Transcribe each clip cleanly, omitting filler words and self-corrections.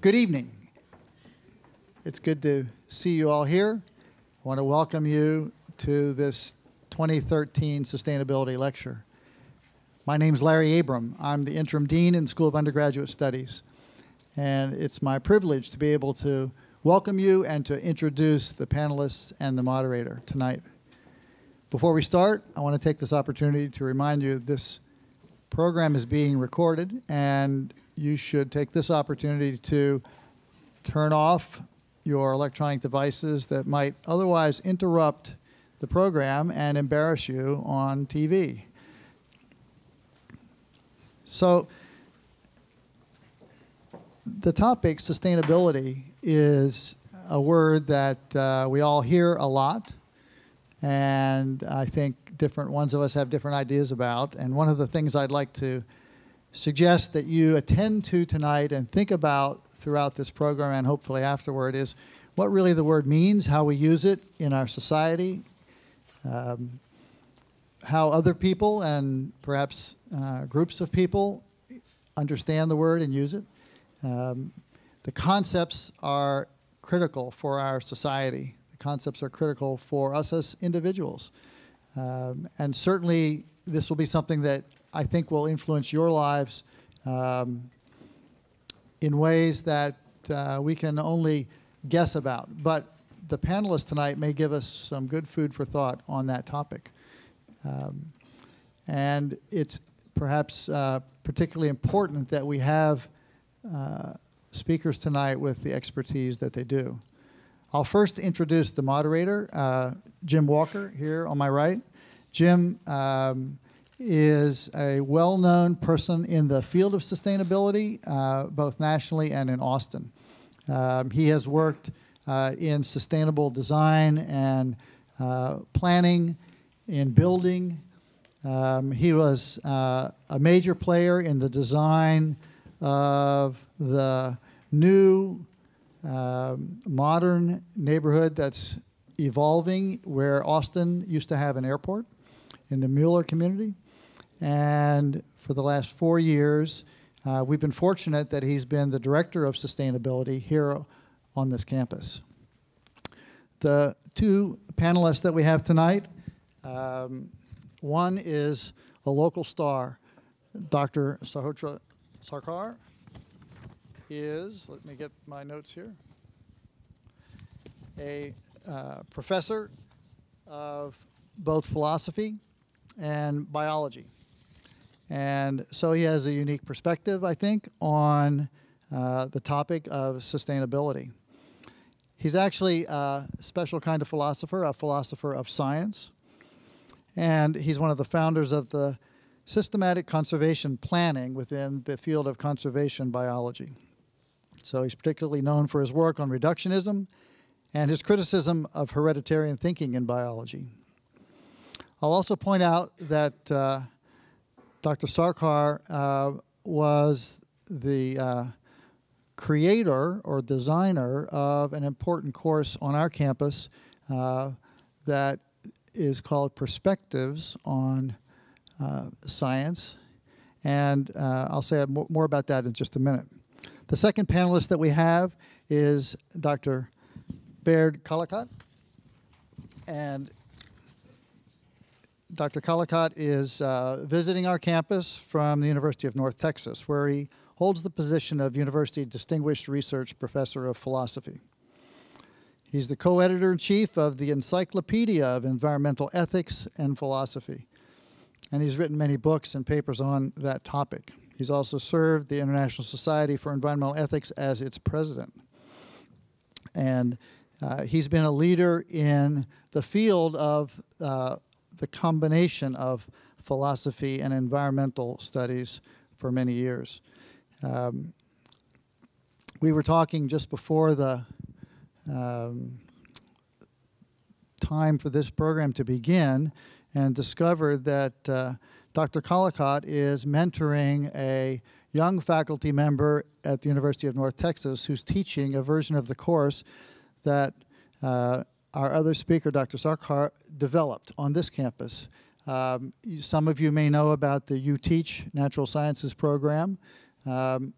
Good evening. It's good to see you all here. I want to welcome you to this 2013 Sustainability Lecture. My name is Larry Abram. I'm the Interim Dean in School of Undergraduate Studies. And it's my privilege to be able to welcome you and to introduce the panelists and the moderator tonight. Before we start, I want to take this opportunity to remind you this program is being recorded, and you should take this opportunity to turn off your electronic devices that might otherwise interrupt the program and embarrass you on TV. So the topic, sustainability, is a word that we all hear a lot, and I think different ones of us have different ideas about. And one of the things I'd like to suggest that you attend to tonight and think about throughout this program and hopefully afterward is what really the word means, how we use it in our society, how other people and perhaps groups of people understand the word and use it. The concepts are critical for our society. The concepts are critical for us as individuals. And certainly this will be something that I think will influence your lives in ways that we can only guess about. But the panelists tonight may give us some good food for thought on that topic. And it's perhaps particularly important that we have speakers tonight with the expertise that they do. I'll first introduce the moderator, Jim Walker, here on my right. Jim is a well-known person in the field of sustainability, both nationally and in Austin. He has worked in sustainable design and planning, in building. He was a major player in the design of the new modern neighborhood that's evolving where Austin used to have an airport in the Mueller community. And for the last 4 years, we've been fortunate that he's been the director of sustainability here on this campus. The two panelists that we have tonight, one is a local star. Dr. Sahotra Sarkar is, let me get my notes here, a professor of both philosophy and biology. And so he has a unique perspective, I think, on the topic of sustainability. He's actually a special kind of philosopher, a philosopher of science. And he's one of the founders of the systematic conservation planning within the field of conservation biology. So he's particularly known for his work on reductionism and his criticism of hereditarian thinking in biology. I'll also point out that Dr. Sarkar was the creator or designer of an important course on our campus that is called Perspectives on Science. And I'll say more about that in just a minute. The second panelist that we have is Dr. Baird Callicott. And Dr. Callicott is visiting our campus from the University of North Texas, where he holds the position of University Distinguished Researh Professor of Philosophy. He's the co-editor-in-chief of the Encyclopedia of Environmental Ethics and Philosophy, and he's written many books and papers on that topic. He's also served the International Society for Environmental Ethics as its president. And he's been a leader in the field of the combination of philosophy and environmental studies for many years. We were talking just before the time for this program to begin and discovered that Dr. Callicott is mentoring a young faculty member at the University of North Texas who's teaching a version of the course that our other speaker, Dr. Sarkar, developed on this campus. Some of you may know about the You Teach Natural Sciences program,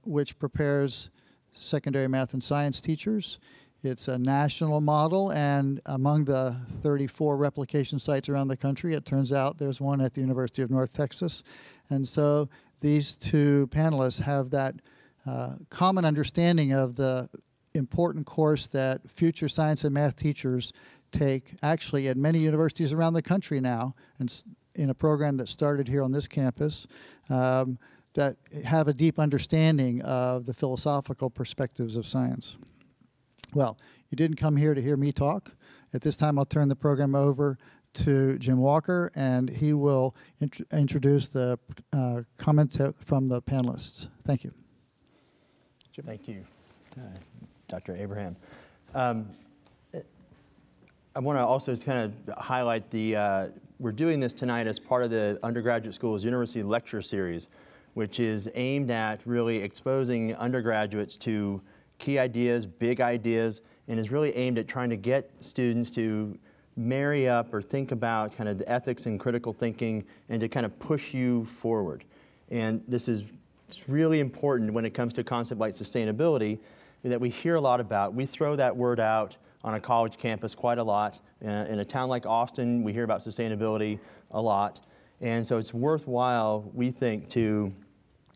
which prepares secondary math and science teachers. It's a national model, and among the 34 replication sites around the country, it turns out there's one at the University of North Texas. And so these two panelists have that common understanding of the important course that future science and math teachers take actually at many universities around the country now, and in a program that started here on this campus, that have a deep understanding of the philosophical perspectives of science. Well, you didn't come here to hear me talk. At this time, I'll turn the program over to Jim Walker, and he will introduce the comments from the panelists. Thank you. Jim. Thank you, Dr. Abraham. I want to also kind of highlight we're doing this tonight as part of the Undergraduate School's University Lecture Series, which is aimed at really exposing undergraduates to key ideas, big ideas, and is really aimed at trying to get students to marry up or think about kind of the ethics and critical thinking and to kind of push you forward. And it's really important when it comes to a concept like sustainability that we hear a lot about. We throw that word out on a college campus quite a lot. In a town like Austin, we hear about sustainability a lot. And so it's worthwhile, we think, to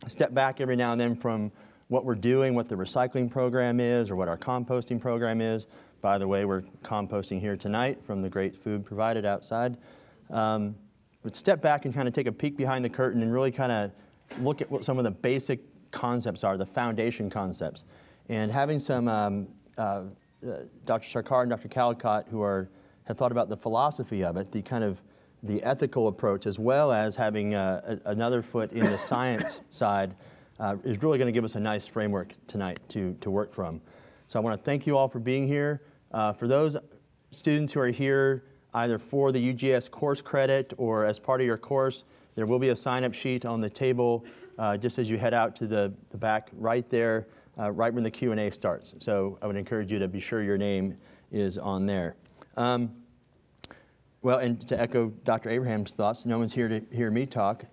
step back every now and then from what we're doing, what the recycling program is, or what our composting program is. By the way, we're composting here tonight from the great food provided outside. But step back and kind of take a peek behind the curtain and really kind of look at what some of the basic concepts are, the foundation concepts. And having some Dr. Sarkar and Dr. Callicott who have thought about the philosophy of it, the ethical approach, as well as having another foot in the science side, is really going to give us a nice framework tonight to work from. So I want to thank you all for being here. For those students who are here either for the UGS course credit or as part of your course, there will be a sign-up sheet on the table just as you head out to the back right there, right when the Q&A starts. So I would encourage you to be sure your name is on there. Well, and to echo Dr. Abraham's thoughts, no one's here to hear me talk.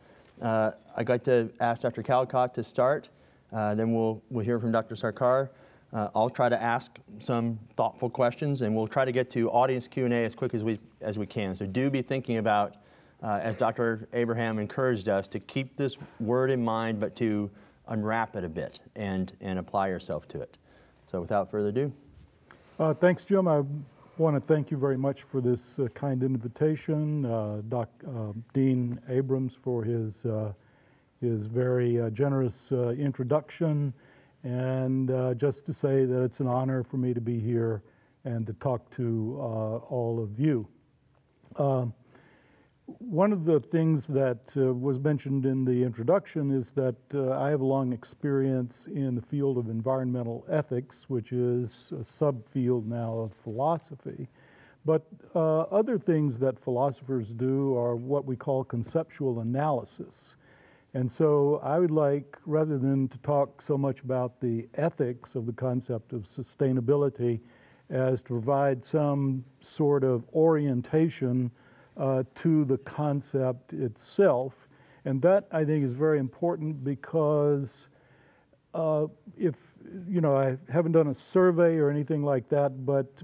I'd like to ask Dr. Callicott to start. Then we'll hear from Dr. Sarkar. I'll try to ask some thoughtful questions, and we'll try to get to audience Q&A as quick as we can. So do be thinking about, as Dr. Abraham encouraged us, to keep this word in mind, but to unwrap it a bit and apply yourself to it. So without further ado. Thanks, Jim. I want to thank you very much for this kind invitation. Dean Abrams for his very generous introduction, and just to say that it's an honor for me to be here and to talk to all of you. One of the things that was mentioned in the introduction is that I have a long experience in the field of environmental ethics, which is a subfield now of philosophy. But other things that philosophers do are what we call conceptual analysis. And so I would like, rather than to talk so much about the ethics of the concept of sustainability, as to provide some sort of orientation to the concept itself. And that, I think, is very important because if, you know, I haven't done a survey or anything like that, but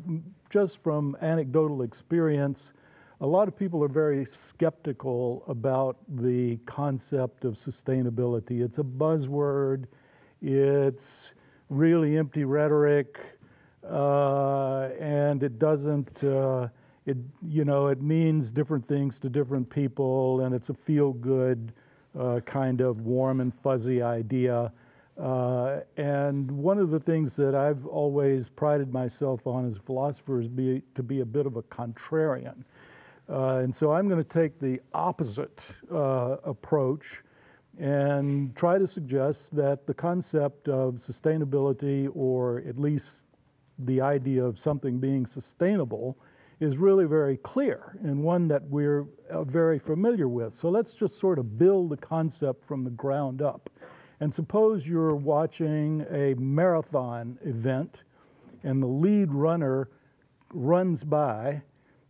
just from anecdotal experience, a lot of people are very skeptical about the concept of sustainability. It's a buzzword, it's really empty rhetoric, and it doesn't, it means different things to different people, and it's a feel-good kind of warm and fuzzy idea. And one of the things that I've always prided myself on as a philosopher is to be a bit of a contrarian. And so I'm going to take the opposite approach and try to suggest that the concept of sustainability, or at least the idea of something being sustainable, is really very clear and one that we're very familiar with. So let's just sort of build the concept from the ground up. And suppose you're watching a marathon event and the lead runner runs by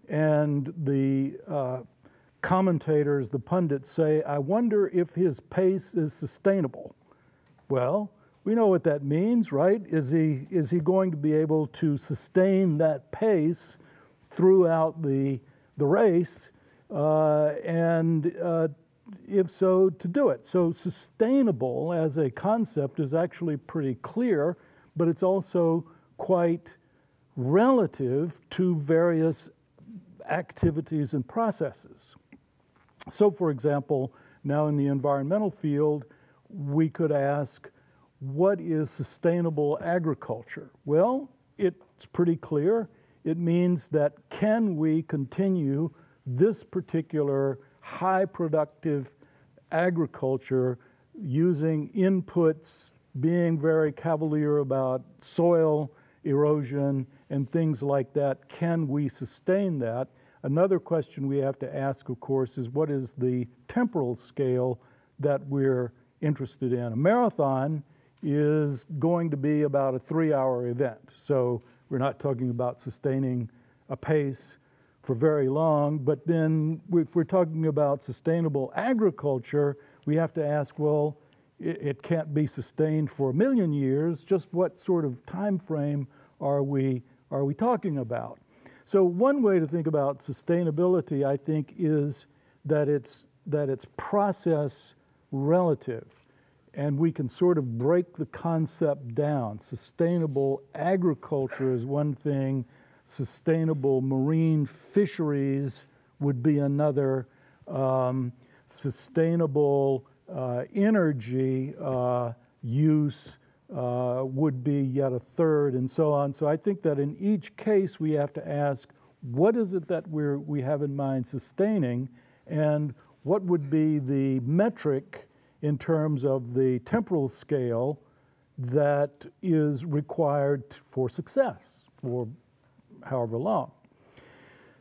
and the commentators, the pundits say, I wonder if his pace is sustainable. Well, we know what that means, right? Is he going to be able to sustain that pace throughout the race, and if so, to do it? So sustainable as a concept is actually pretty clear, but it's also quite relative to various activities and processes. So for example, now in the environmental field, we could ask, what is sustainable agriculture? Well, it's pretty clear. It means that can we continue this particular high productive agriculture using inputs, being very cavalier about soil erosion and things like that? Can we sustain that? Another question we have to ask, of course, is what is the temporal scale that we're interested in? A marathon is going to be about a 3-hour event. So we're not talking about sustaining a pace for very long, but then if we're talking about sustainable agriculture, we have to ask, well, it can't be sustained for 1 million years. Just what sort of time frame are we talking about? So one way to think about sustainability, I think, is that it's process relative. And we can sort of break the concept down. Sustainable agriculture is one thing. Sustainable marine fisheries would be another. Sustainable energy use would be yet a third, and so on. So I think that in each case we have to ask, what is it that we have in mind sustaining, and what would be the metric in terms of the temporal scale that is required for success for however long.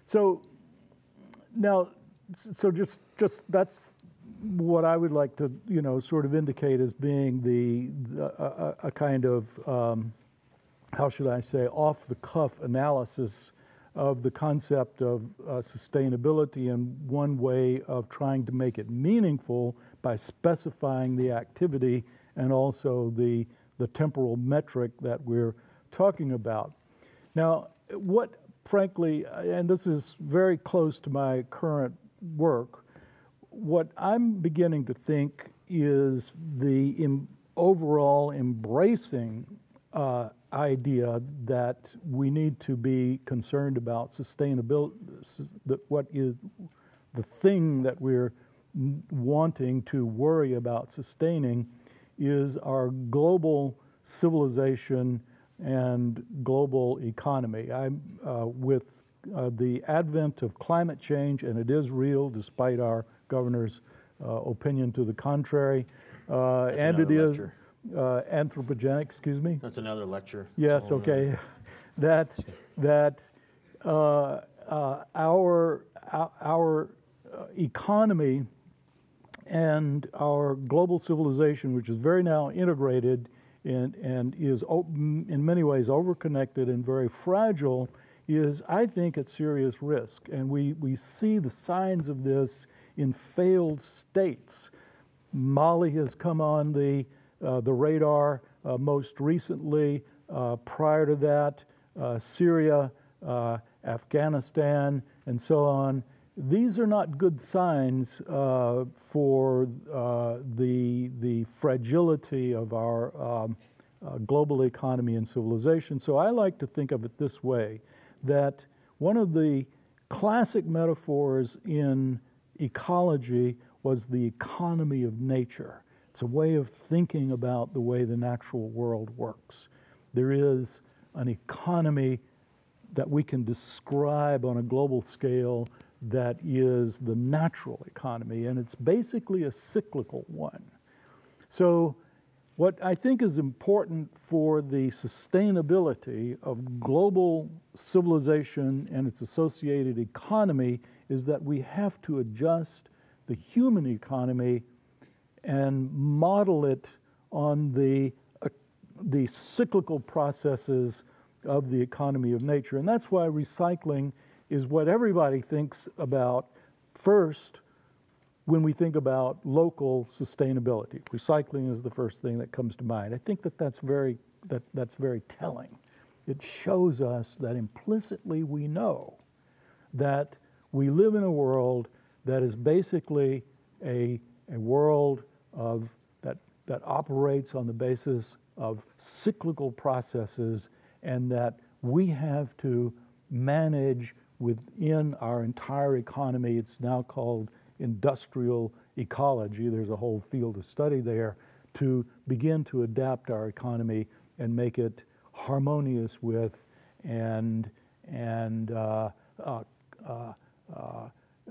So now, so just that's what I would like to, sort of indicate as being a kind of, how should I say, off-the-cuff analysis of the concept of sustainability, and one way of trying to make it meaningful by specifying the activity and also the temporal metric that we're talking about. Now, what frankly, and this is very close to my current work, what I'm beginning to think is the overall embracing idea that we need to be concerned about sustainability, that what is the thing that we're wanting to worry about sustaining is our global civilization and global economy. With the advent of climate change, and it is real despite our governor's opinion to the contrary, and it is anthropogenic, excuse me? That's another lecture. Yes, okay. That our economy and our global civilization, which is very now integrated and is in many ways overconnected and very fragile, is, I think, at serious risk. And we see the signs of this in failed states. Mali has come on the radar most recently. Prior to that, Syria, Afghanistan, and so on. These are not good signs for the fragility of our global economy and civilization. So I like to think of it this way, that one of the classic metaphors in ecology was the economy of nature. It's a way of thinking about the way the natural world works. There is an economy that we can describe on a global scale that is the natural economy, and it's basically a cyclical one. So what I think is important for the sustainability of global civilization and its associated economy is that we have to adjust the human economy and model it on the cyclical processes of the economy of nature. And that's why recycling is what everybody thinks about first when we think about local sustainability. Recycling is the first thing that comes to mind. I think that's very telling. It shows us that implicitly we know that we live in a world that is basically a world that operates on the basis of cyclical processes, and that we have to manage within our entire economy. It's now called industrial ecology. There's a whole field of study there to begin to adapt our economy and make it harmonious with and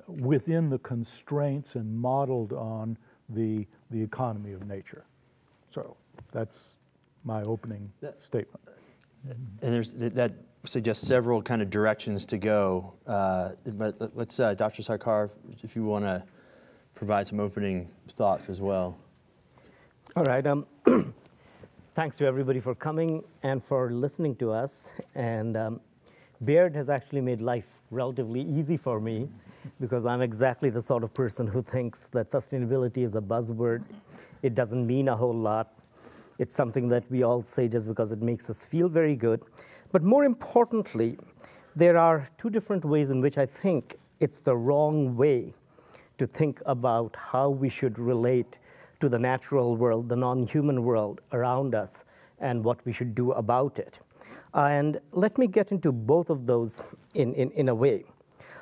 within the constraints and modeled on the economy of nature. So that's my opening statement. And that suggests several kind of directions to go. But let's, Dr. Sarkar, if you want to provide some opening thoughts as well. All right. Thanks to everybody for coming and for listening to us. And Baird has actually made life relatively easy for me, because I'm exactly the sort of person who thinks that sustainability is a buzzword. It doesn't mean a whole lot. It's something that we all say just because it makes us feel very good. But more importantly, there are two different ways in which I think it's the wrong way to think about how we should relate to the natural world, the non-human world around us, and what we should do about it. And let me get into both of those in a way.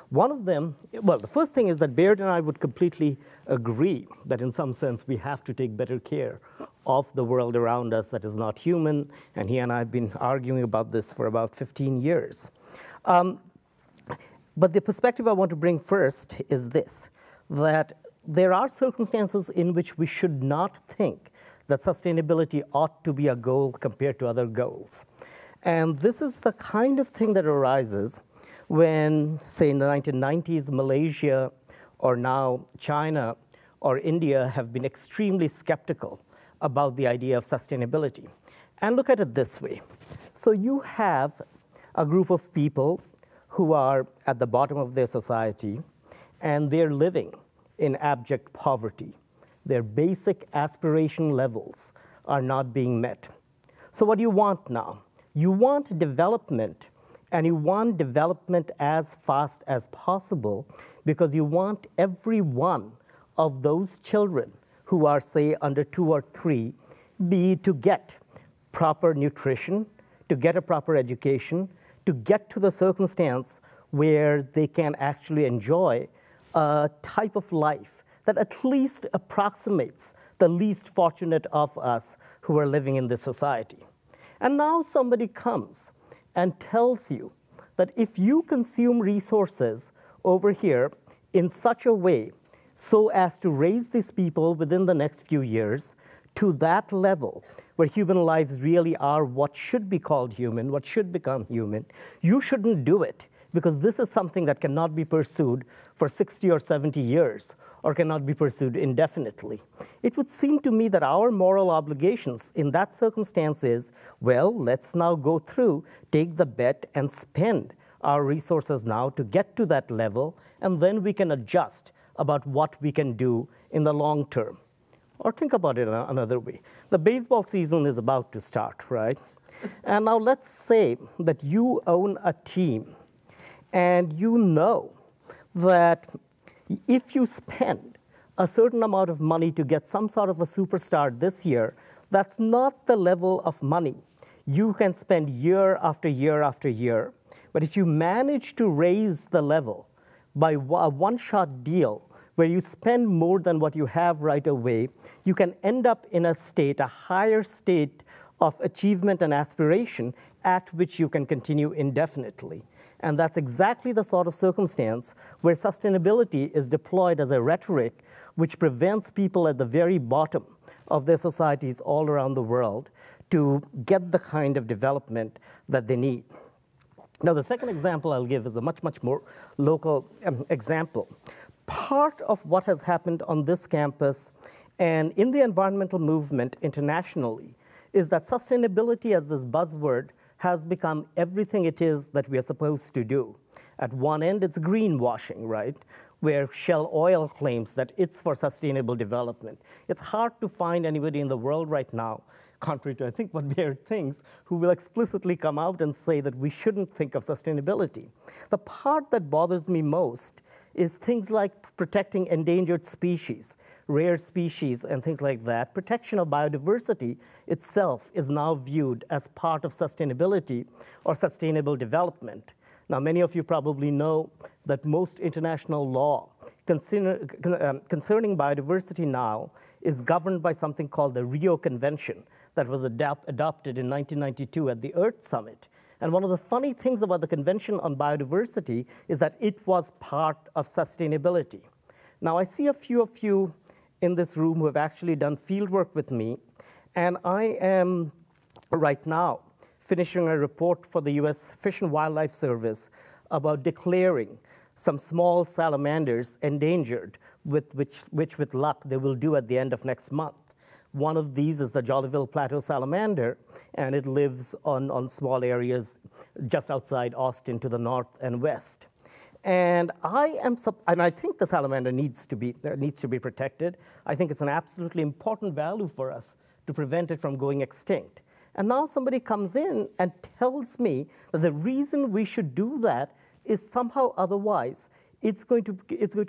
One of them, well, the first thing is that Baird and I would completely agree that in some sense we have to take better care of the world around us that is not human, and he and I have been arguing about this for about 15 years. But the perspective I want to bring first is this, that there are circumstances in which we should not think that sustainability ought to be a goal compared to other goals. And this is the kind of thing that arises when, say, in the 1990s, Malaysia, or now China, or India have been extremely skeptical about the idea of sustainability. And look at it this way. So you have a group of people who are at the bottom of their society, and they're living in abject poverty. Their basic aspiration levels are not being met. So what do you want now? You want development, and you want development as fast as possible, because you want every one of those children who are, say, under 2 or 3, to get proper nutrition, to get a proper education, to get to the circumstance where they can actually enjoy a type of life that at least approximates the least fortunate of us who are living in this society. And now somebody comes and tells you that if you consume resources over here in such a way so as to raise these people within the next few years to that level where human lives really are what should be called human, what should become human, you shouldn't do it, because this is something that cannot be pursued for 60 or 70 years or cannot be pursued indefinitely. It would seem to me that our moral obligations in that circumstance is, well, let's now go through, take the bet, and spend our resources now to get to that level, and then we can adjust about what we can do in the long term. Or think about it another way. The baseball season is about to start, right? And now let's say that you own a team, and you know that if you spend a certain amount of money to get some sort of a superstar this year, that's not the level of money you can spend year after year after year. But if you manage to raise the level by a one-shot deal where you spend more than what you have right away, you can end up in a state, a higher state of achievement and aspiration at which you can continue indefinitely. And that's exactly the sort of circumstance where sustainability is deployed as a rhetoric which prevents people at the very bottom of their societies all around the world to get the kind of development that they need. Now, the second example I'll give is a much, much more local example. Part of what has happened on this campus and in the environmental movement internationally is that sustainability as this buzzword has become everything it is that we are supposed to do. At one end, it's greenwashing, right? where Shell Oil claims that it's for sustainable development. It's hard to find anybody in the world right now, contrary to I think what Baird thinks, who will explicitly come out and say that we shouldn't think of sustainability. The part that bothers me most is things like protecting endangered species, rare species, and things like that. Protection of biodiversity itself is now viewed as part of sustainability or sustainable development. Now, many of you probably know that most international law concerning biodiversity now is governed by something called the Rio Convention that was adopted in 1992 at the Earth Summit. And one of the funny things about the Convention on Biodiversity is that it was part of sustainability. Now, I see a few of you in this room who have actually done field work with me, and I am right now finishing a report for the US Fish and Wildlife Service about declaring some small salamanders endangered, which with luck they will do at the end of next month. One of these is the Jollyville Plateau salamander, and it lives on small areas just outside Austin to the north and west. And I think the salamander needs to be protected. I think it's an absolutely important value for us to prevent it from going extinct. And now somebody comes in and tells me that the reason we should do that is somehow otherwise it's going to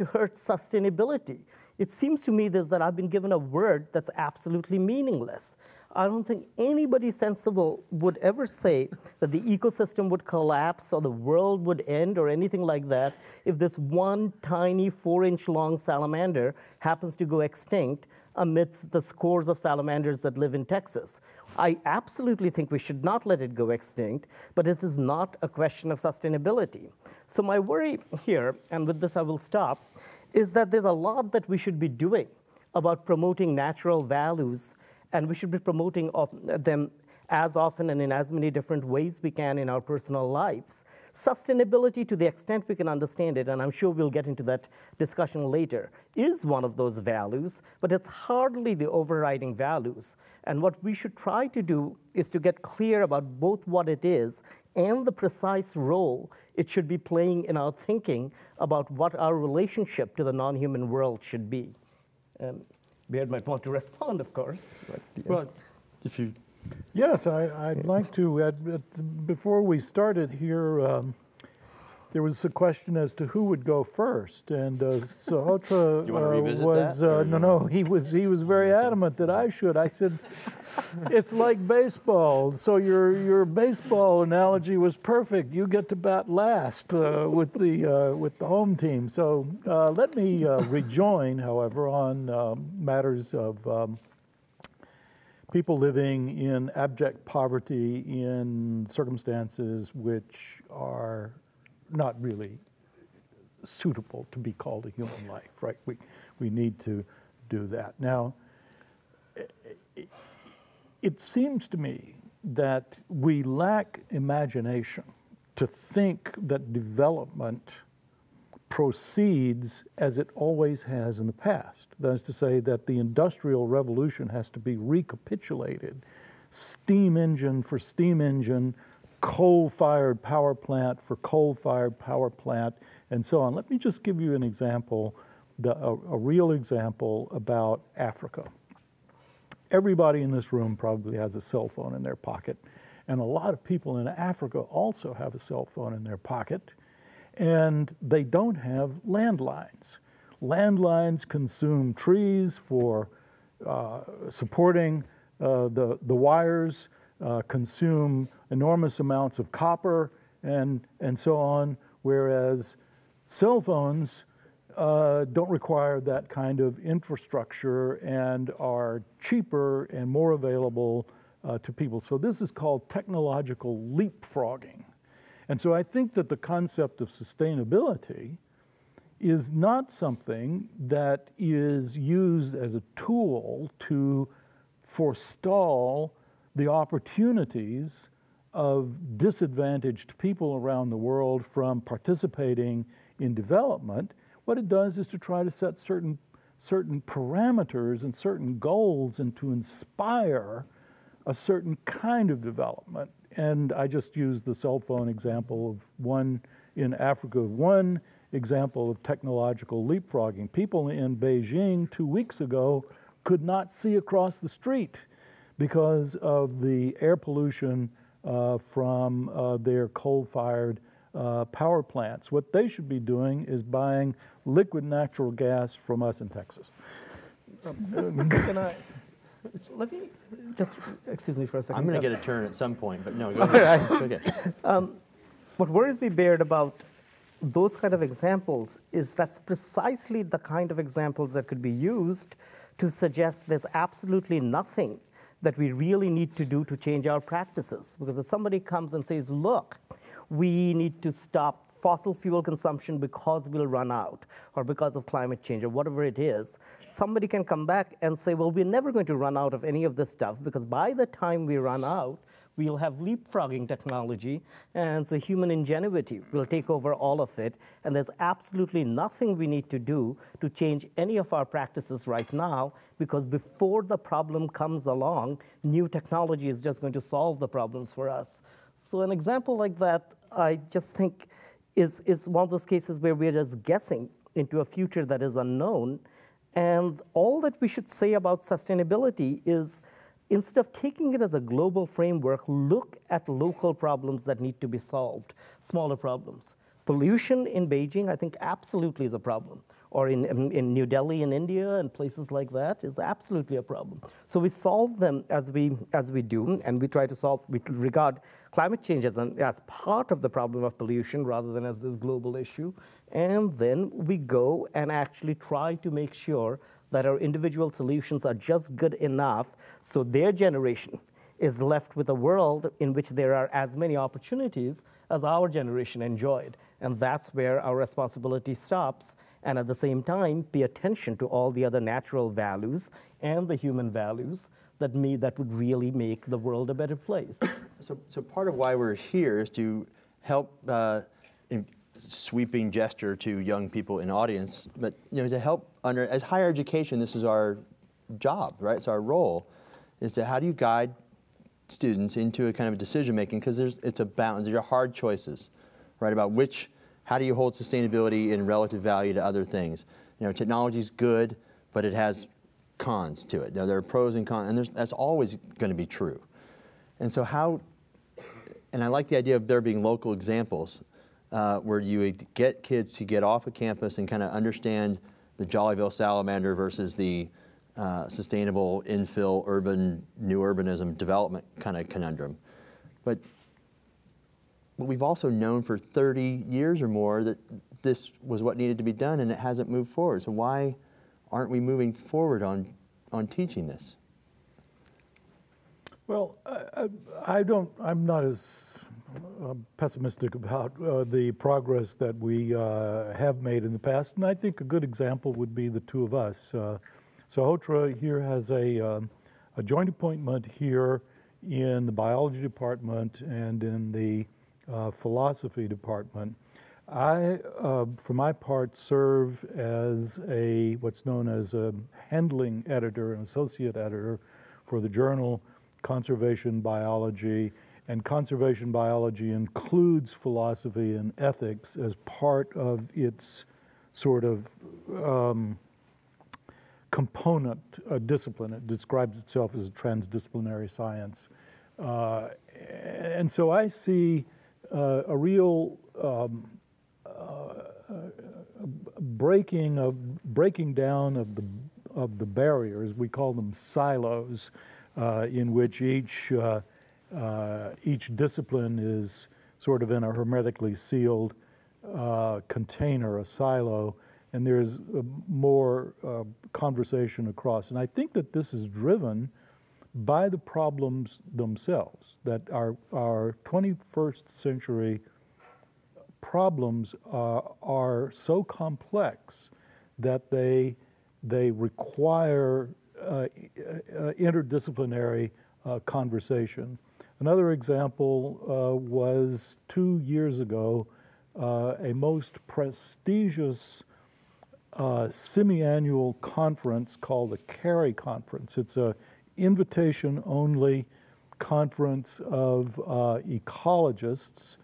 hurt sustainability. It seems to me that I've been given a word that's absolutely meaningless. I don't think anybody sensible would ever say that the ecosystem would collapse or the world would end or anything like that if this one tiny 4-inch long salamander happens to go extinct amidst the scores of salamanders that live in Texas. I absolutely think we should not let it go extinct, but it is not a question of sustainability. So my worry here, and with this I will stop, is that there's a lot that we should be doing about promoting natural values, and we should be promoting them as often and in as many different ways we can in our personal lives. Sustainability, to the extent we can understand it, and I'm sure we'll get into that discussion later, is one of those values, but it's hardly the overriding values. And what we should try to do is to get clear about both what it is and the precise role it should be playing in our thinking about what our relationship to the non-human world should be. Baird might want to respond, of course. But, yeah. Well, if you... Yes, I'd like to. Before we started here, there was a question as to who would go first, and Sahotra You want to revisit was that? no. He was very adamant that I should. I said, it's like baseball. So your baseball analogy was perfect. You get to bat last with the home team. So let me rejoin, however, on matters of. People living in abject poverty in circumstances which are not really suitable to be called a human life, right? We need to do that. Now, it seems to me that we lack imagination to think that development proceeds as it always has in the past. That is to say that the Industrial Revolution has to be recapitulated, steam engine for steam engine, coal-fired power plant for coal-fired power plant, and so on. Let me just give you an example, a real example about Africa. Everybody in this room probably has a cell phone in their pocket, and a lot of people in Africa also have a cell phone in their pocket. And they don't have landlines. Landlines consume trees for supporting the wires, consume enormous amounts of copper, and so on, whereas cell phones don't require that kind of infrastructure and are cheaper and more available to people. So this is called technological leapfrogging. And so I think that the concept of sustainability is not something that is used as a tool to forestall the opportunities of disadvantaged people around the world from participating in development. What it does is to try to set certain parameters and certain goals and to inspire a certain kind of development. And I just used the cell phone example of one in Africa, one example of technological leapfrogging. People in Beijing 2 weeks ago could not see across the street because of the air pollution from their coal-fired power plants. What they should be doing is buying liquid natural gas from us in Texas. Can I, let me just, excuse me for a second. I'm going to get a turn at some point, but no, go ahead. Okay. What worries me, Baird, about those kind of examples is that's precisely the kind of examples that could be used to suggest there's absolutely nothing that we really need to do to change our practices. Because if somebody comes and says, look, we need to stop fossil fuel consumption because we'll run out, or because of climate change, or whatever it is, somebody can come back and say, well, we're never going to run out of any of this stuff, because by the time we run out, we'll have leapfrogging technology, and so human ingenuity will take over all of it, and there's absolutely nothing we need to do to change any of our practices right now, because before the problem comes along, new technology is just going to solve the problems for us. So an example like that, I just think, is one of those cases where we're just guessing into a future that is unknown, and all that we should say about sustainability is, instead of taking it as a global framework, look at local problems that need to be solved, smaller problems. Pollution in Beijing, I think, absolutely is a problem. Or in New Delhi in India and places like that is absolutely a problem. So we solve them as we do, and we try to solve, we regard climate change as part of the problem of pollution rather than as this global issue. And then we go and actually try to make sure that our individual solutions are just good enough so their generation is left with a world in which there are as many opportunities as our generation enjoyed. And that's where our responsibility stops. And at the same time, pay attention to all the other natural values and the human values that would really make the world a better place. So part of why we're here is to help, in sweeping gesture to young people in audience, but to help as higher education, this is our job, right? It's our role, is to how do you guide students into a kind of decision making, because it's a balance, there are hard choices, right, about how do you hold sustainability in relative value to other things? Technology is good, but it has cons to it. There are pros and cons, and that's always going to be true. And so and I like the idea of there being local examples where you would get kids to get off of campus and kind of understand the Jollyville salamander versus the sustainable infill new urbanism development kind of conundrum. But we've also known for 30 years or more that this was what needed to be done, and it hasn't moved forward. So why aren't we moving forward on teaching this? Well, I'm not as pessimistic about the progress that we have made in the past, and I think a good example would be the two of us. Sahotra here has a joint appointment here in the biology department and in the philosophy department. I, for my part, serve as what's known as a handling editor, an associate editor for the journal Conservation Biology, and conservation biology includes philosophy and ethics as part of its sort of component discipline. It describes itself as a transdisciplinary science. And so I see a real breaking down of the barriers. We call them silos, in which each discipline is sort of in a hermetically sealed container, a silo, and there's more conversation across. And I think that this is driven by the problems themselves, that our 21st century problems are so complex that they require interdisciplinary conversation. Another example was 2 years ago, a most prestigious semi-annual conference called the CARI Conference. It's an invitation-only conference of ecologists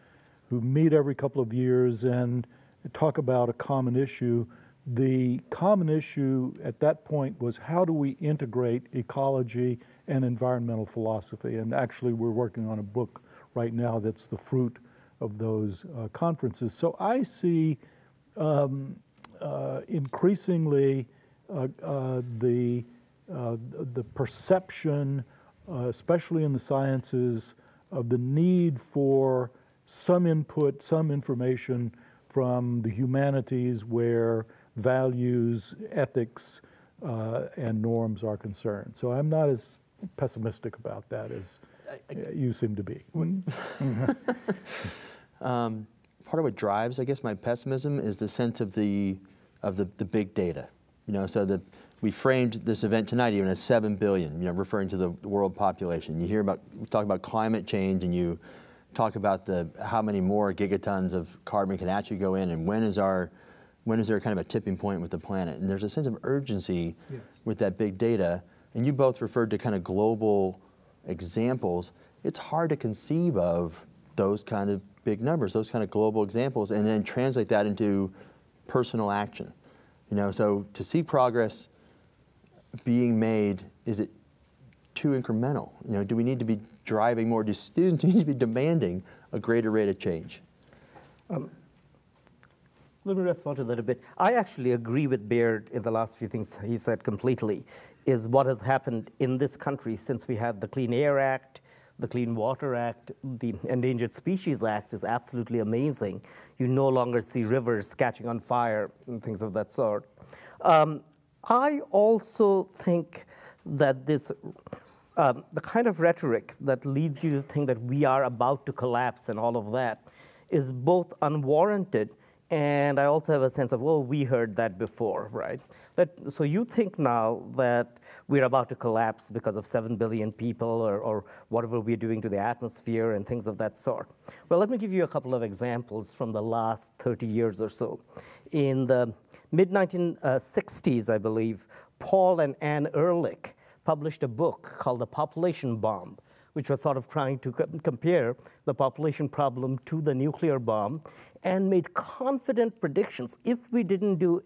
who meet every couple of years and talk about a common issue. The common issue at that point was how do we integrate ecology and environmental philosophy? And actually we're working on a book right now that's the fruit of those conferences. So I see increasingly the perception, especially in the sciences, of the need for some input, some information from the humanities where values, ethics, and norms are concerned. So I'm not as pessimistic about that as you seem to be. Part of what drives, I guess, my pessimism is the sense of the big data. You know, so we framed this event tonight even as 7 billion, you know, referring to the world population. You hear about, we talk about climate change, and you talk about how many more gigatons of carbon can actually go in, and when is there kind of a tipping point with the planet? And there's a sense of urgency with that big data. And you both referred to kind of global examples. It's hard to conceive of those kind of big numbers, those kind of global examples, and then translate that into personal action. You know, so to see progress being made, is it too incremental? You know, do we need to be driving more? Do students need to be demanding a greater rate of change? Let me respond to that a bit. I actually agree with Baird in the last few things he said completely, is what has happened in this country since we had the Clean Air Act, the Clean Water Act, the Endangered Species Act is absolutely amazing. You no longer see rivers catching on fire and things of that sort. I also think that this, the kind of rhetoric that leads you to think that we are about to collapse and all of that is both unwarranted, and I also have a sense of, well, we heard that before, right? So you think now that we're about to collapse because of 7 billion people or whatever we're doing to the atmosphere and things of that sort. Well, let me give you a couple of examples from the last 30 years or so. In the mid-1960s, I believe, Paul and Anne Ehrlich published a book called The Population Bomb, which was sort of trying to compare the population problem to the nuclear bomb, and made confident predictions. If we didn't do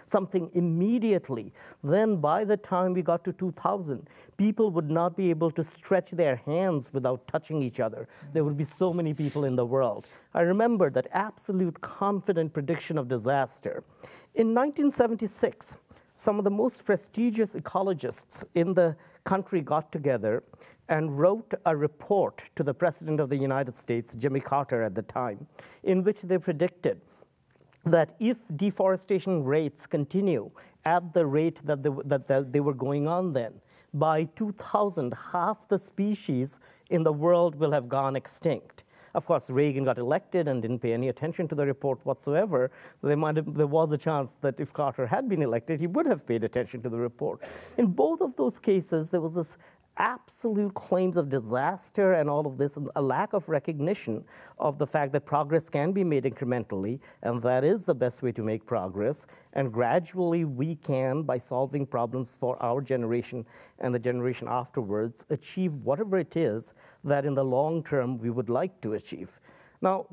something immediately, then by the time we got to 2000, people would not be able to stretch their hands without touching each other. There would be so many people in the world. I remember that absolute confident prediction of disaster. In 1976, some of the most prestigious ecologists in the country got together and wrote a report to the President of the United States, Jimmy Carter at the time, in which they predicted that if deforestation rates continue at the rate that they were going on then, by 2000, half the species in the world will have gone extinct. Of course, Reagan got elected and didn't pay any attention to the report whatsoever. There was a chance that if Carter had been elected, he would have paid attention to the report. In both of those cases, there was this absolute claims of disaster and all of this, and a lack of recognition of the fact that progress can be made incrementally, and that is the best way to make progress. And gradually we can, by solving problems for our generation and the generation afterwards, achieve whatever it is that in the long term we would like to achieve. Now,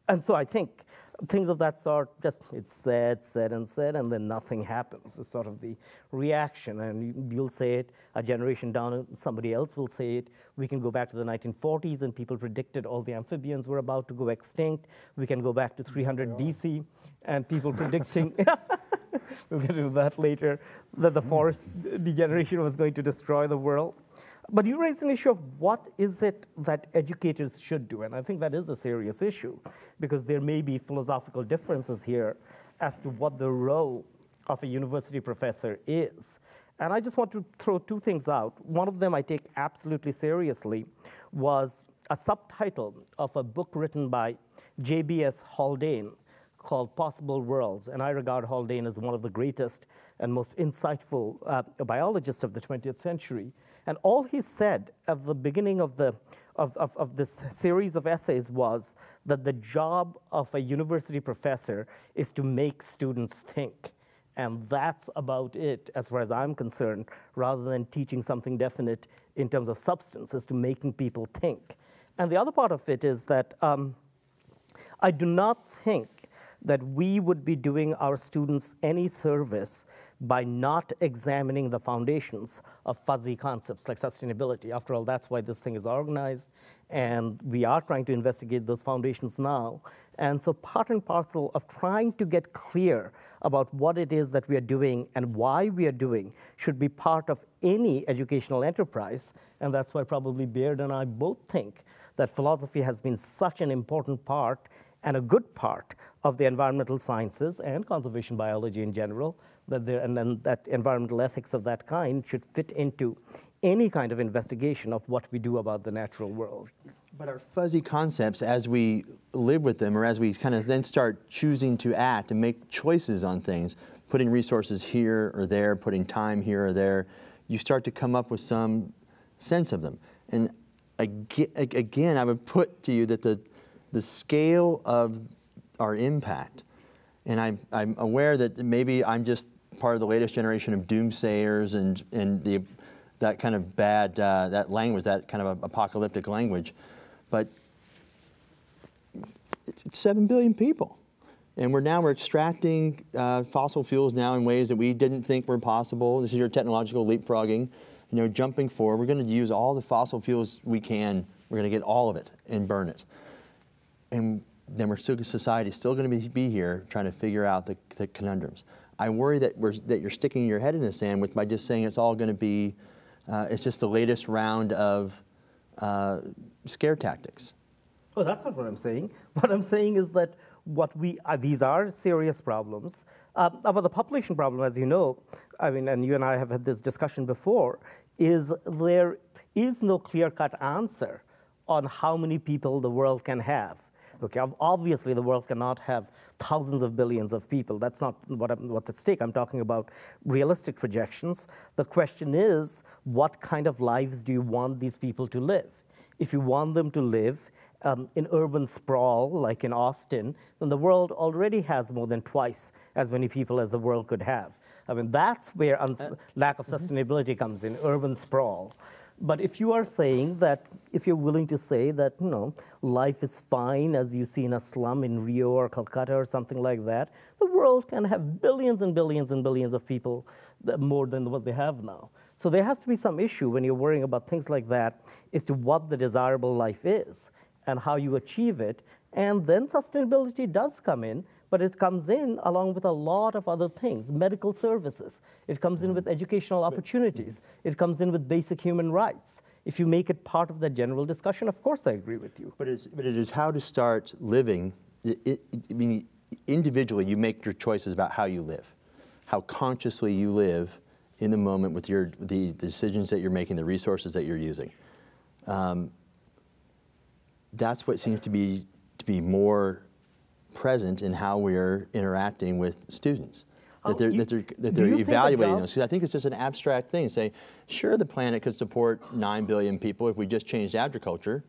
and so I think things of that sort, just it's said, and then nothing happens. It's sort of the reaction, and you'll say it, a generation down, somebody else will say it. We can go back to the 1940s, and people predicted all the amphibians were about to go extinct. We can go back to 300 BC, and people predicting, we'll get into that later, that the forest degeneration was going to destroy the world. But you raised an issue of what is it that educators should do, and I think that is a serious issue, because there may be philosophical differences here as to what the role of a university professor is. And I just want to throw two things out. One of them I take absolutely seriously was a subtitle of a book written by J.B.S. Haldane called Possible Worlds, and I regard Haldane as one of the greatest and most insightful biologists of the 20th century. And all he said at the beginning of this series of essays was that the job of a university professor is to make students think. And that's about it, as far as I'm concerned, rather than teaching something definite in terms of substance, as to making people think. And the other part of it is that I do not think that we would be doing our students any service by not examining the foundations of fuzzy concepts like sustainability. After all, that's why this thing is organized, and we are trying to investigate those foundations now. And so part and parcel of trying to get clear about what it is that we are doing and why we are doing should be part of any educational enterprise. And that's why probably Baird and I both think that philosophy has been such an important part and a good part of the environmental sciences and conservation biology in general, and then that environmental ethics of that kind should fit into any kind of investigation of what we do about the natural world. But our fuzzy concepts, as we live with them, or as we kind of then start choosing to act and make choices on things, putting resources here or there, putting time here or there, you start to come up with some sense of them. And again, I would put to you that the scale of our impact, and I'm aware that maybe I'm just part of the latest generation of doomsayers and that kind of bad, that language, that kind of apocalyptic language, but it's 7 billion people. And we're extracting fossil fuels now in ways that we didn't think were possible. This is your technological leapfrogging, jumping forward. We're going to use all the fossil fuels we can. We're going to get all of it and burn it. And then society's still going to be here trying to figure out the conundrums. I worry that you're sticking your head in the sand by just saying it's all going to be, it's just the latest round of scare tactics. Oh, that's not what I'm saying. What I'm saying is that these are serious problems. About the population problem, as you know, and you and I have had this discussion before, is there is no clear-cut answer on how many people the world can have. Okay, obviously the world cannot have thousands of billions of people. That's not what's at stake. I'm talking about realistic projections. The question is, what kind of lives do you want these people to live? If you want them to live in urban sprawl, like in Austin, then the world already has more than twice as many people as the world could have. That's where lack of sustainability comes in, urban sprawl. But if you are saying that, if you're willing to say that, life is fine as you see in a slum in Rio or Calcutta or something like that, the world can have billions and billions and billions of people, more than what they have now. So there has to be some issue when you're worrying about things like that as to what the desirable life is and how you achieve it. And then sustainability does come in, but it comes in along with a lot of other things, medical services. It comes in with educational opportunities. It comes in with basic human rights. If you make it part of the general discussion, of course I agree with you. But it is how to start living. Individually, you make your choices about how you live, how consciously you live in the moment with the decisions that you're making, the resources that you're using. That's what seems to be more present in how we're interacting with students. That they're evaluating those. Because I think it's just an abstract thing. Say, sure, the planet could support 9 billion people if we just changed agriculture.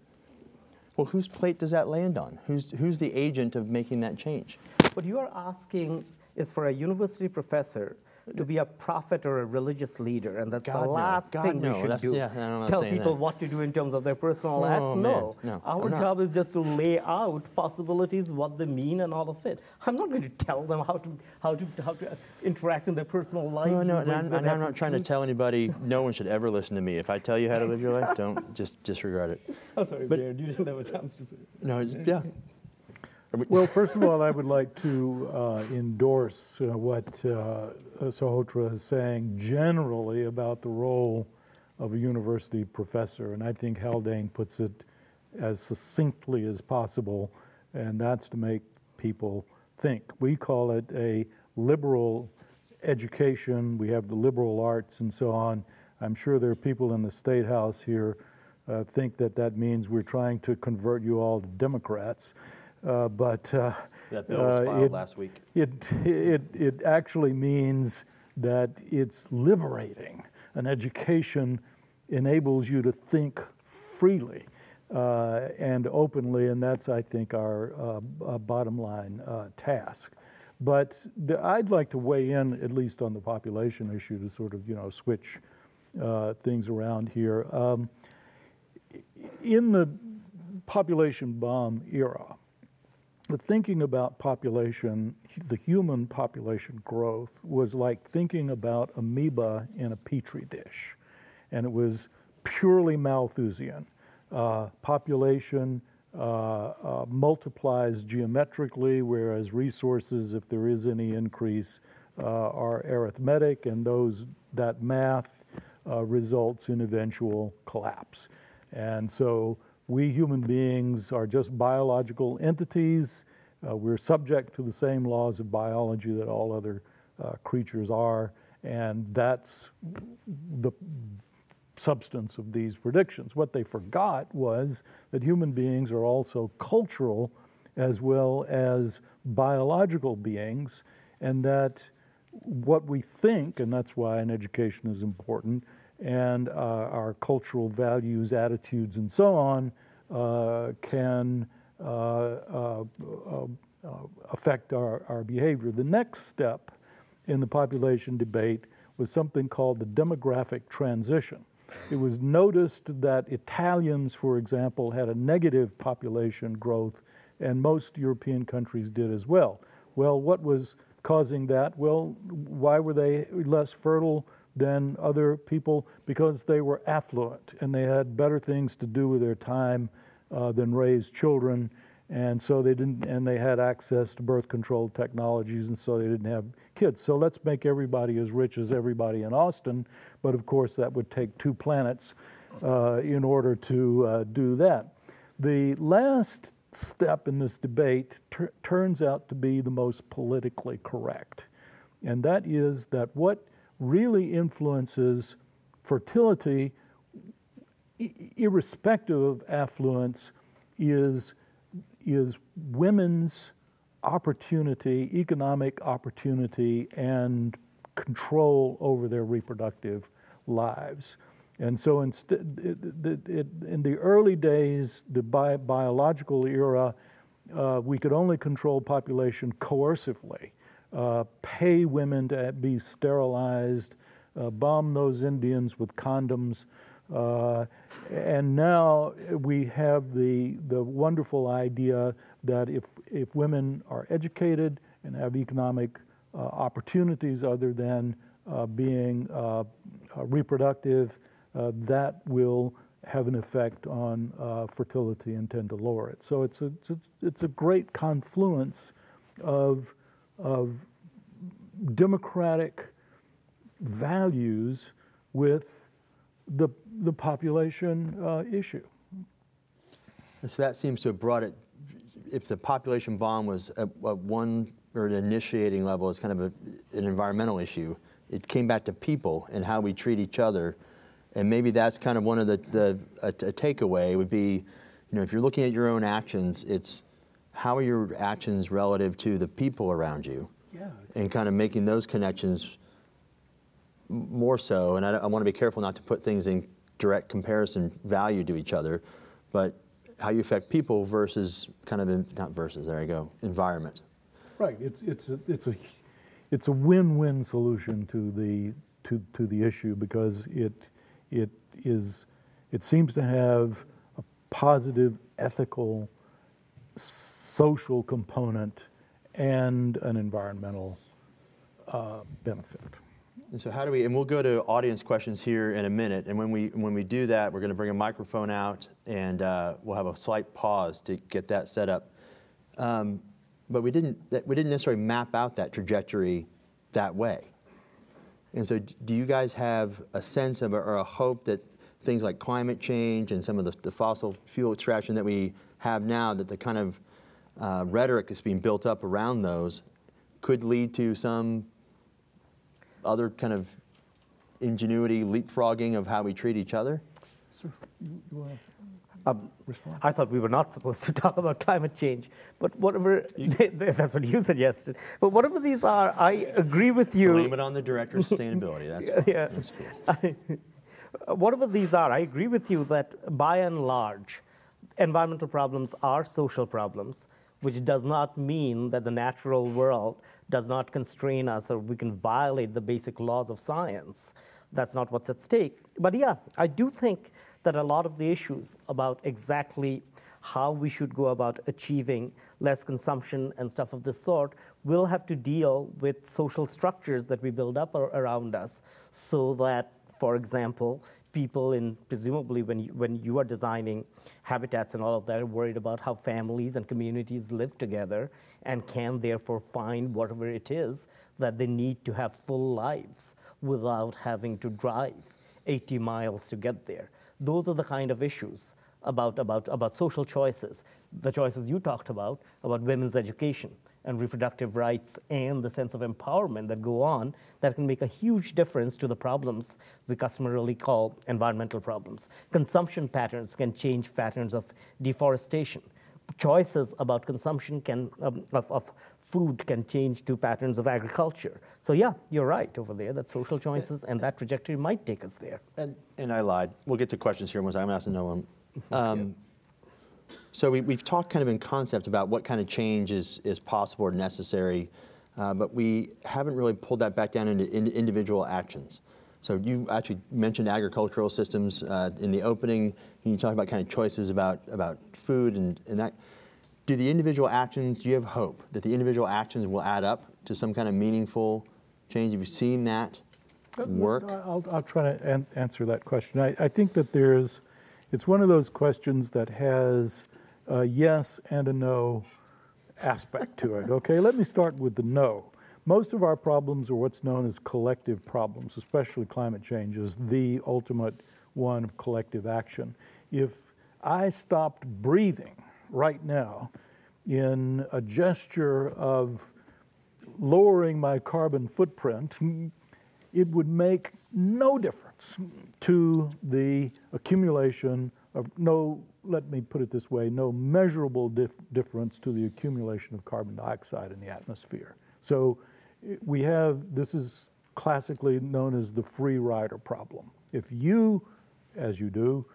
Well, whose plate does that land on? Who's the agent of making that change? What you are asking is for a university professor to be a prophet or a religious leader, and that's the last thing we should do. Tell people what to do in terms of their personal acts. No, our job is just to lay out possibilities, what they mean, and all of it. I'm not going to tell them how to interact in their personal lives. No, I'm not trying to tell anybody. No one should ever listen to me. If I tell you how to live your life, don't just disregard it. Oh, sorry, Baird, you didn't have a chance to say it. No, yeah. Well, first of all, I would like to endorse what Sahotra is saying generally about the role of a university professor, and I think Haldane puts it as succinctly as possible, and that's to make people think. We call it a liberal education. We have the liberal arts and so on. I'm sure there are people in the State House here think that means we're trying to convert you all to Democrats. But that bill was filed last week. It actually means that it's liberating. An education enables you to think freely and openly, and that's, I think, our bottom line task. But I'd like to weigh in, at least on the population issue, to sort of, switch things around here. In the population bomb era, the thinking about population, the human population growth, was like thinking about amoeba in a petri dish. And it was purely Malthusian. Population multiplies geometrically, whereas resources, if there is any increase, are arithmetic, and that math results in eventual collapse. And so we human beings are just biological entities. We're subject to the same laws of biology that all other creatures are, and that's the substance of these predictions. What they forgot was that human beings are also cultural as well as biological beings, and that what we think, and that's why an education is important, and our cultural values, attitudes, and so on can affect our behavior. The next step in the population debate was something called the demographic transition. It was noticed that Italians, for example, had a negative population growth, and most European countries did as well. Well, what was causing that? Well, why were they less fertile than other people? Because they were affluent, and they had better things to do with their time than raise children, and so they didn't, and they had access to birth control technologies, and so they didn't have kids. So let's make everybody as rich as everybody in Austin, but of course that would take 2 planets in order to do that. The last step in this debate turns out to be the most politically correct, and that is that what really influences fertility, irrespective of affluence, is women's opportunity, economic opportunity, and control over their reproductive lives. And so instead, in the early days, the biological era, we could only control population coercively, pay women to be sterilized, bomb those Indians with condoms. And now we have the wonderful idea that if women are educated and have economic opportunities other than being reproductive, that will have an effect on fertility and tend to lower it. So it's a great confluence of democratic values with the population issue. And so that seems to have brought it, if the population bomb was at one, or an initiating level, is kind of an environmental issue, it came back to people and how we treat each other. And maybe that's kind of one of a takeaway would be, if you're looking at your own actions, it's how are your actions relative to the people around you? Yeah. And kind of making those connections more so. And I want to be careful not to put things in direct comparison value to each other, but how you affect people versus not versus, there you go, environment. Right. It's a win-win solution to the issue, because it seems to have a positive ethical, social component and an environmental benefit. And so how do we, and we'll go to audience questions here in a minute, and when we do that, we're going to bring a microphone out, and we'll have a slight pause to get that set up. But we didn't necessarily map out that trajectory that way. And so do you guys have a sense of or a hope that things like climate change and some of the fossil fuel extraction that we have now, that the kind of rhetoric that's being built up around those could lead to some other kind of ingenuity, leapfrogging of how we treat each other? Sir, you want to respond? I thought we were not supposed to talk about climate change, but whatever, that's what you suggested. But whatever these are, I agree with you. Blame it on the Director of Sustainability, that's fine. Yeah. That's cool. Whatever these are, I agree with you that by and large, environmental problems are social problems, which does not mean that the natural world does not constrain us or we can violate the basic laws of science. That's not what's at stake. But yeah, I do think that a lot of the issues about exactly how we should go about achieving less consumption and stuff of this sort, we'll have to deal with social structures that we build up around us, so that, for example, people presumably when you are designing habitats and all of that, are worried about how families and communities live together and can therefore find whatever it is that they need to have full lives without having to drive 80 miles to get there. Those are the kind of issues about social choices, the choices you talked about women's education and reproductive rights and the sense of empowerment that go on, that can make a huge difference to the problems we customarily call environmental problems. Consumption patterns can change patterns of deforestation. Choices about consumption of food can change to patterns of agriculture. So yeah, you're right over there, that social choices and that trajectory might take us there. And I lied. We'll get to questions here in one second. I'm asking no one. So we've talked kind of in concept about what kind of change is possible or necessary, but we haven't really pulled that back down into individual actions. So you actually mentioned agricultural systems in the opening, and you talked about kind of choices about food and that. Do the individual actions, do you have hope that the individual actions will add up to some kind of meaningful change? Have you seen that work? I'll try to answer that question. I think that it's one of those questions that has a yes and a no aspect to it. Okay, let me start with the no. Most of our problems are what's known as collective problems, especially climate change is the ultimate one of collective action. If I stopped breathing right now in a gesture of lowering my carbon footprint, it would make no difference to the accumulation of let me put it this way, no measurable difference to the accumulation of carbon dioxide in the atmosphere. So this is classically known as the free rider problem. If you, as you do,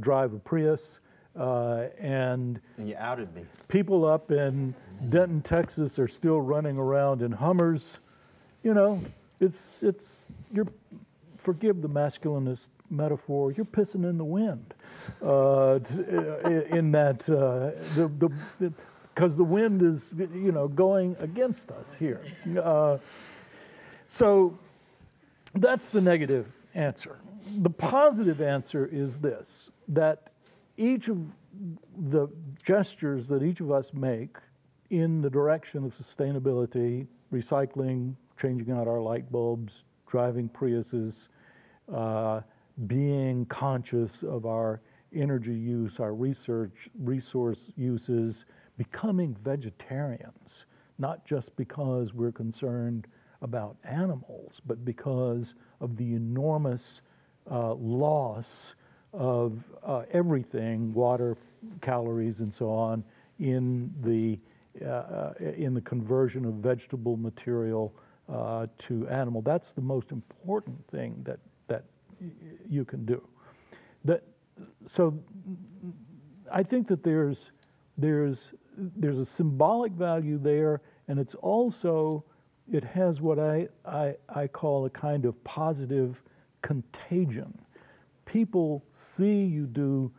drive a Prius, and you outed me. People up in Denton, Texas are still running around in Hummers, you're, forgive the masculinist metaphor, you're pissing in the wind in that, because the wind is, going against us here. So that's the negative answer. The positive answer is this, that each of the gestures that each of us make in the direction of sustainability, recycling, changing out our light bulbs, driving Priuses, being conscious of our energy use, our resource uses, becoming vegetarians, not just because we're concerned about animals, but because of the enormous loss of everything, water, calories, and so on, in the conversion of vegetable material to animal. That's the most important thing that you can do. So I think that there's a symbolic value there, and it's also, it has what I call a kind of positive contagion. People see you do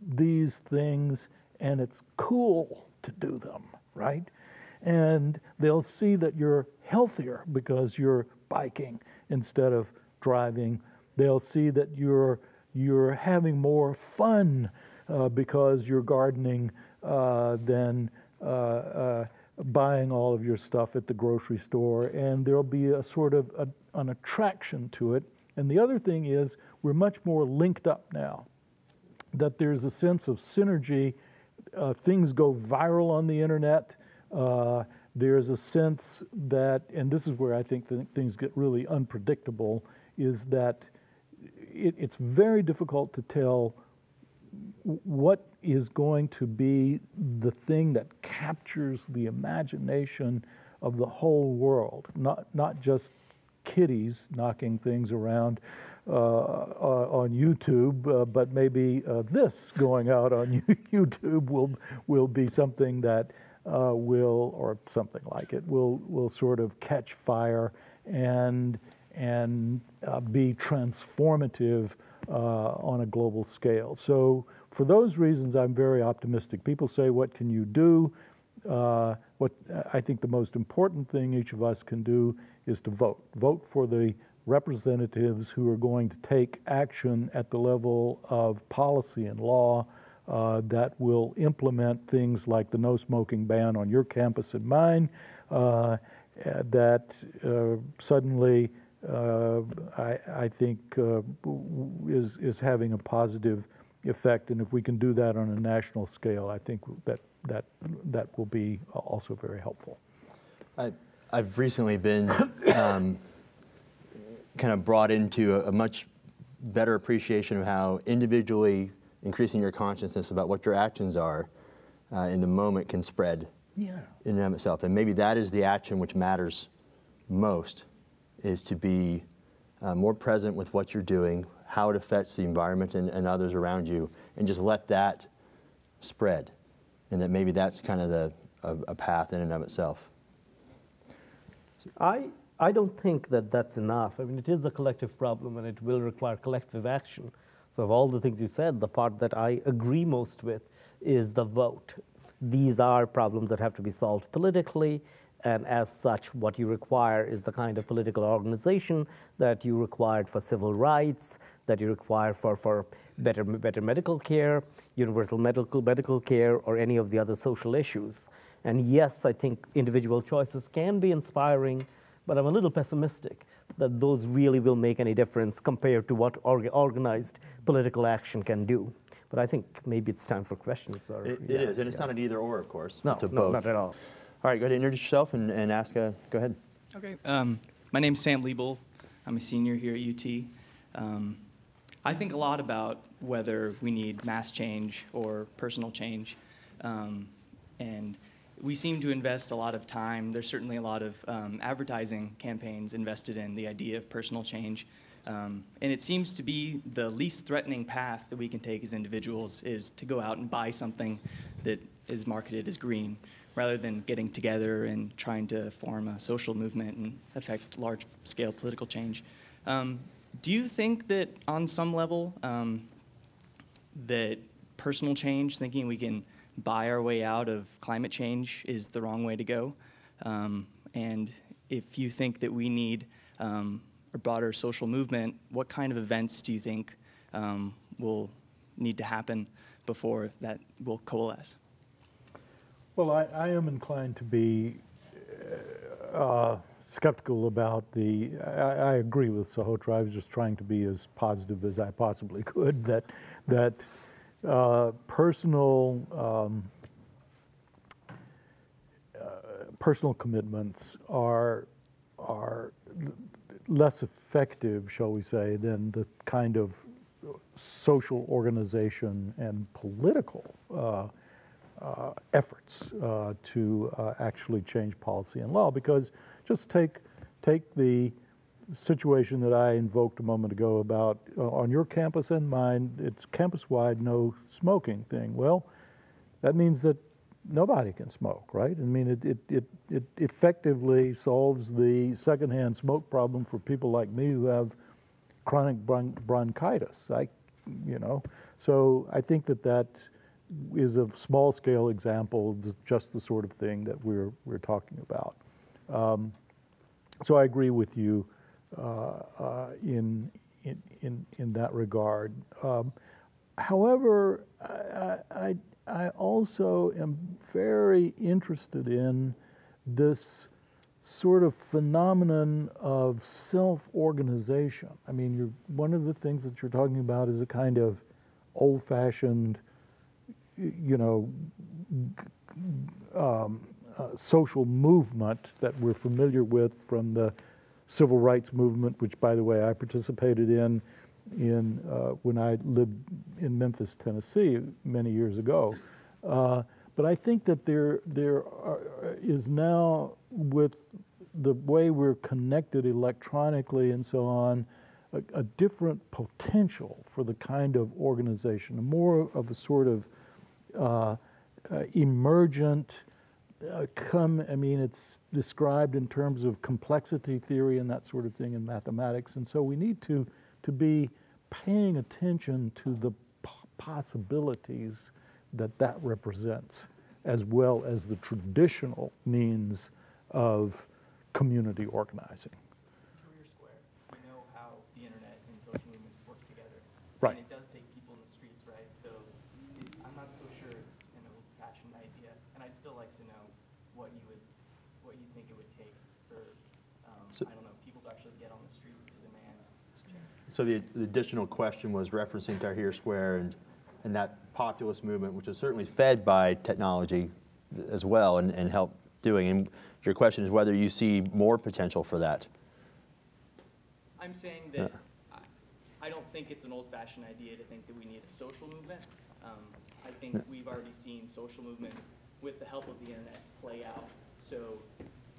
these things, and it's cool to do them, right? And they'll see that you're healthier because you're biking instead of driving. They'll see that you're having more fun because you're gardening than buying all of your stuff at the grocery store, and there'll be a sort of an attraction to it. And the other thing is, we're much more linked up now, that there's a sense of synergy. Things go viral on the internet. There's a sense that, and this is where I think things get really unpredictable, is that it's very difficult to tell what is going to be the thing that captures the imagination of the whole world, not just kiddies knocking things around on YouTube, but maybe this going out on YouTube will be something that or something like it, will sort of catch fire and be transformative on a global scale. So for those reasons, I'm very optimistic. People say, what can you do? What I think the most important thing each of us can do is to vote. Vote for the representatives who are going to take action at the level of policy and law that will implement things like the no smoking ban on your campus and mine, that suddenly I think is having a positive effect. And if we can do that on a national scale, I think that will be also very helpful. I've recently been kind of brought into a much better appreciation of how individually increasing your consciousness about what your actions are in the moment can spread in and of itself. And maybe that is the action which matters most, is to be more present with what you're doing, how it affects the environment and others around you, and just let that spread. And that maybe that's kind of a path in and of itself. I don't think that that's enough. I mean, it is a collective problem and it will require collective action. So of all the things you said, the part that I agree most with is the vote. These are problems that have to be solved politically, and as such, what you require is the kind of political organization that you required for civil rights, that you require for better medical care, universal medical care, or any of the other social issues. And yes, I think individual choices can be inspiring, but I'm a little pessimistic that those really will make any difference compared to what organized political action can do. But I think maybe it's time for questions. Or, It is, and it's not an either or, of course. No, it's a no, both. not at all. All right, go ahead and introduce yourself and ask go ahead. Okay, my name's Sam Liebel. I'm a senior here at UT. I think a lot about whether we need mass change or personal change. And we seem to invest a lot of time. There's certainly a lot of advertising campaigns invested in the idea of personal change. And it seems to be the least threatening path that we can take as individuals is to go out and buy something that is marketed as green, rather than getting together and trying to form a social movement and affect large-scale political change. Do you think that on some level that personal change, thinking we can buy our way out of climate change, is the wrong way to go? And if you think that we need a broader social movement, what kind of events do you think will need to happen before that will coalesce? Well, I am inclined to be skeptical about I agree with Sahotra. I was just trying to be as positive as I possibly could, that personal commitments are less effective, shall we say, than the kind of social organization and political efforts to actually change policy and law. Because just take the situation that I invoked a moment ago about on your campus and mine, it's campus-wide no smoking thing. Well, that means that nobody can smoke, right? I mean, it effectively solves the secondhand smoke problem for people like me who have chronic bronchitis. So I think that is a small-scale example of just the sort of thing that we're talking about. So I agree with you in that regard. However, I also am very interested in this sort of phenomenon of self-organization. I mean, one of the things that you're talking about is a kind of old-fashioned, social movement that we're familiar with from the civil rights movement, which, by the way, I participated in when I lived in Memphis, Tennessee, many years ago. But I think that there is now, with the way we're connected electronically and so on, a different potential for the kind of organization, more of a sort of emergent, I mean, it's described in terms of complexity theory and that sort of thing in mathematics. And so we need to be paying attention to the possibilities that represents, as well as the traditional means of community organizing. Tahrir Square, we know how the internet and social movements work together. Right. And it does take people in the streets, right? So I'm not so sure it's an old-fashioned idea. And I'd still like to know what you think it would take for, I don't know, people to actually get on the streets to demand change. So the additional question was referencing Tahrir Square and that populist movement, which is certainly fed by technology as well and help doing. And your question is whether you see more potential for that. I'm saying that I don't think it's an old-fashioned idea to think that we need a social movement. I think we've already seen social movements with the help of the internet play out. So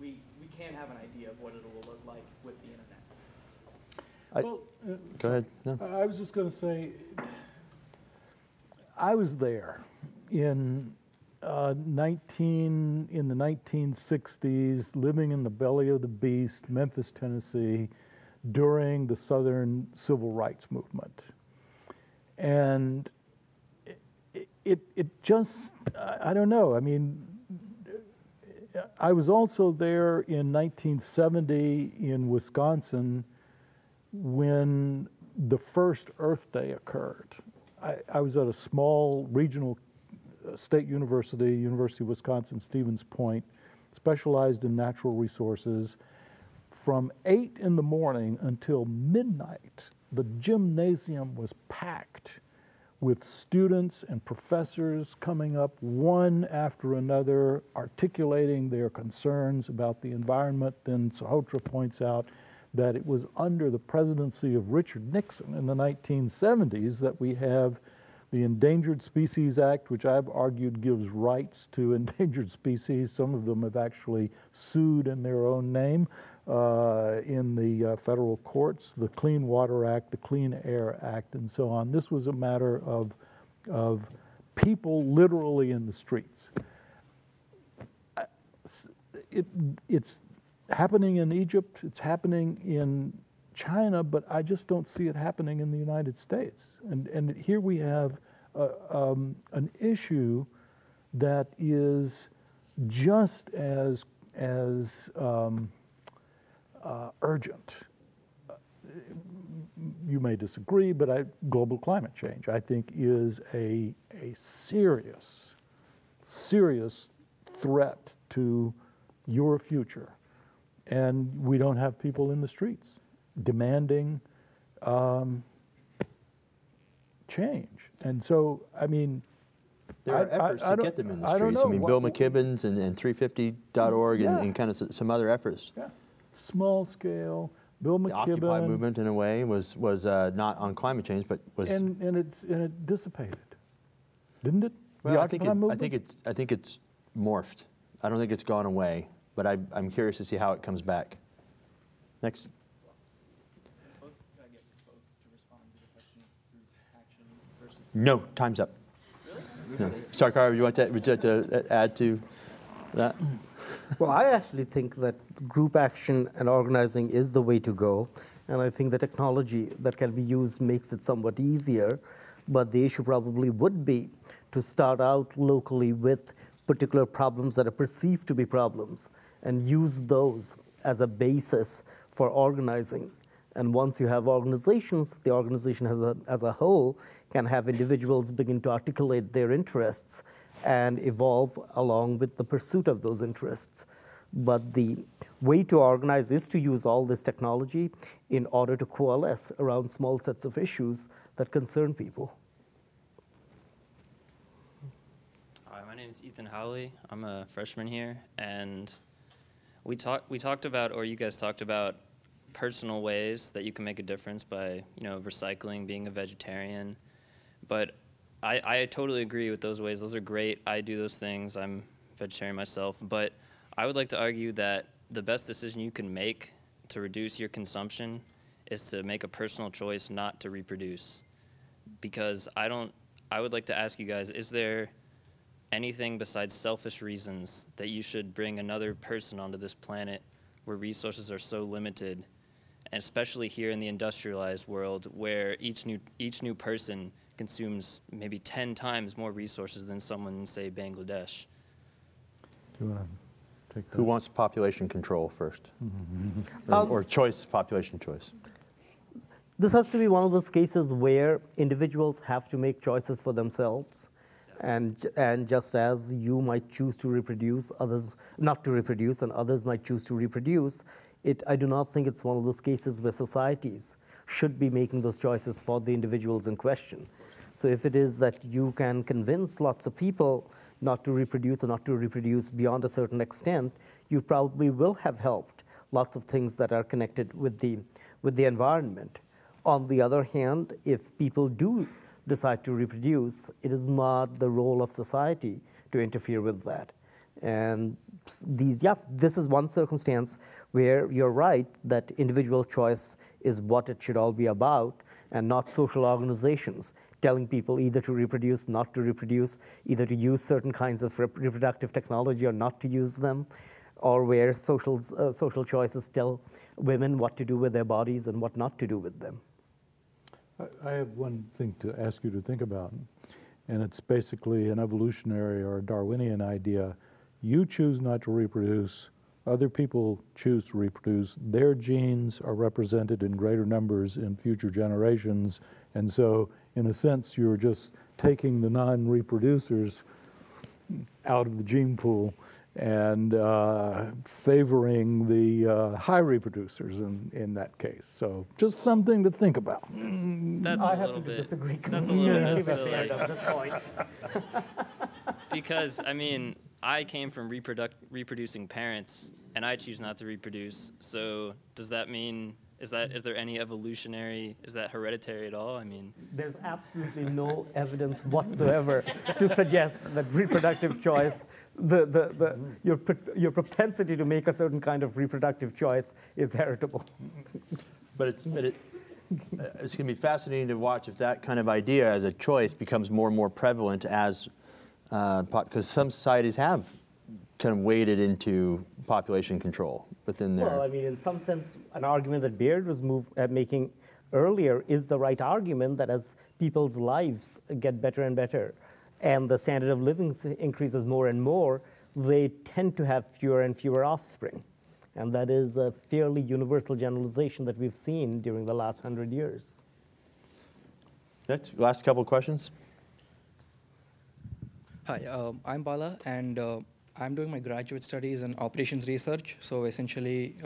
we can have an idea of what it will look like with the internet. Go ahead. No. I was just going to say, I was there in the 1960s, living in the belly of the beast, Memphis, Tennessee, during the Southern Civil Rights Movement. And it just, I don't know, I mean, I was also there in 1970 in Wisconsin when the first Earth Day occurred. I was at a small regional state university, University of Wisconsin-Stevens Point, specialized in natural resources. From 8 in the morning until midnight, the gymnasium was packed with students and professors coming up one after another, articulating their concerns about the environment. Then Sahotra points out that it was under the presidency of Richard Nixon in the 1970s that we have the Endangered Species Act, which I've argued gives rights to endangered species. Some of them have actually sued in their own name in the federal courts, the Clean Water Act, the Clean Air Act, and so on. This was a matter of people literally in the streets. It's happening in Egypt, it's happening in China, but I just don't see it happening in the United States. And here we have an issue that is just as urgent. You may disagree, but global climate change, I think, is a serious threat to your future. And we don't have people in the streets demanding change. And so, I mean, there are efforts to get them in the streets. I mean, Bill McKibben's and 350.org and kind of some other efforts. Yeah. Small scale. Bill McKibben. The Occupy movement, in a way, was not on climate change, but was. And it dissipated, didn't it? Well, I think it's morphed. I don't think it's gone away, but I'm curious to see how it comes back. Next. No, time's up. Really? No. Sarkar, would you like to add to that? Well, I actually think that group action and organizing is the way to go. And I think the technology that can be used makes it somewhat easier. But the issue probably would be to start out locally with particular problems that are perceived to be problems and use those as a basis for organizing. And once you have organizations, the organization as a whole can have individuals begin to articulate their interests and evolve along with the pursuit of those interests. But the way to organize is to use all this technology in order to coalesce around small sets of issues that concern people. Hi, my name is Ethan Howley. I'm a freshman here, and we talked about, or you guys talked about, personal ways that you can make a difference by, recycling, being a vegetarian. But I totally agree with those ways. Those are great. I do those things. I'm vegetarian myself. But I would like to argue that the best decision you can make to reduce your consumption is to make a personal choice not to reproduce. Because I would like to ask you guys, is there anything besides selfish reasons that you should bring another person onto this planet where resources are so limited, and especially here in the industrialized world where each new person consumes maybe 10 times more resources than someone in, say, Bangladesh? Do you want to take that? Who wants population control first? Or choice, population choice? This has to be one of those cases where individuals have to make choices for themselves. And just as you might choose to reproduce, others not to reproduce, and others might choose to reproduce, I do not think it's one of those cases where societies should be making those choices for the individuals in question. So if it is that you can convince lots of people not to reproduce or not to reproduce beyond a certain extent, you probably will have helped lots of things that are connected with the environment. On the other hand, if people do decide to reproduce, it is not the role of society to interfere with that. And this is one circumstance where you're right that individual choice is what it should all be about, and not social organizations telling people either to reproduce, not to reproduce, either to use certain kinds of reproductive technology or not to use them, or where social choices tell women what to do with their bodies and what not to do with them. I have one thing to ask you to think about, and it's basically an evolutionary or Darwinian idea. You choose not to reproduce, other people choose to reproduce, their genes are represented in greater numbers in future generations, and so in a sense you're just taking the non-reproducers out of the gene pool and favoring the high reproducers in that case. So just something to think about. That's I a little happen to bit. disagree That's a little bit completely silly. at this point. Because, I mean, I came from reproducing parents, and I choose not to reproduce. So does that mean, is there any evolutionary, is that hereditary at all? I mean, There's absolutely no evidence whatsoever to suggest that reproductive choice, your propensity to make a certain kind of reproductive choice is heritable. But it's going to be fascinating to watch if that kind of idea as a choice becomes more and more prevalent as, because some societies have kind of waded into population control within their... Well, I mean, in some sense, an argument that Beard was making earlier is the right argument, that as people's lives get better and better and the standard of living increases more and more, they tend to have fewer and fewer offspring. And that is a fairly universal generalization that we've seen during the last 100 years. Next, last couple of questions. Hi, I'm Bala, and I'm doing my graduate studies in operations research. So essentially,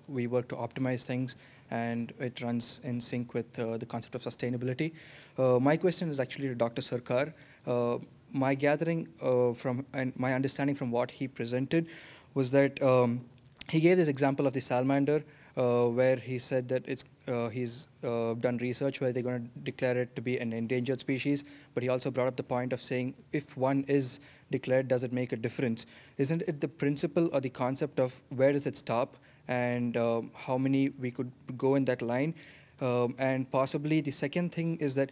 we work to optimize things, and it runs in sync with the concept of sustainability. My question is actually to Dr. Sarkar. My gathering from and my understanding from what he presented was that he gave this example of the salamander, where he said that he's done research where they're going to declare it to be an endangered species, but he also brought up the point of saying if one is declared, does it make a difference? Isn't it the principle or the concept of where does it stop and how many we could go in that line? And possibly the second thing is that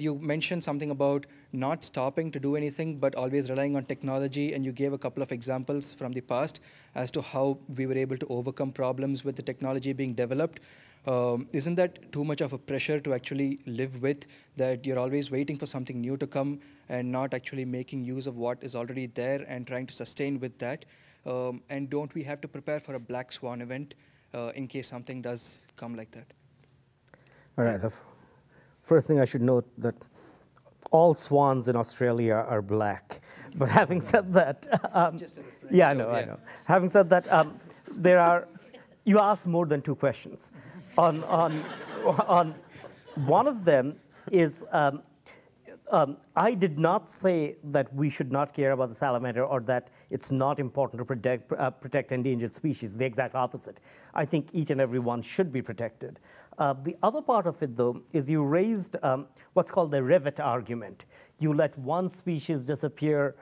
you mentioned something about not stopping to do anything, but always relying on technology, and you gave a couple of examples from the past as to how we were able to overcome problems with the technology being developed. Isn't that too much of a pressure to actually live with, that you're always waiting for something new to come and not actually making use of what is already there and trying to sustain with that? And don't we have to prepare for a black swan event in case something does come like that? All right. First thing I should note that all swans in Australia are black. But having said that, yeah, I know. Having said that, you asked more than two questions. On one of them is, I did not say that we should not care about the salamander or that it's not important to protect endangered species. The exact opposite. I think each and every one should be protected. The other part of it, though, is you raised what's called the rivet argument. You let one species disappear,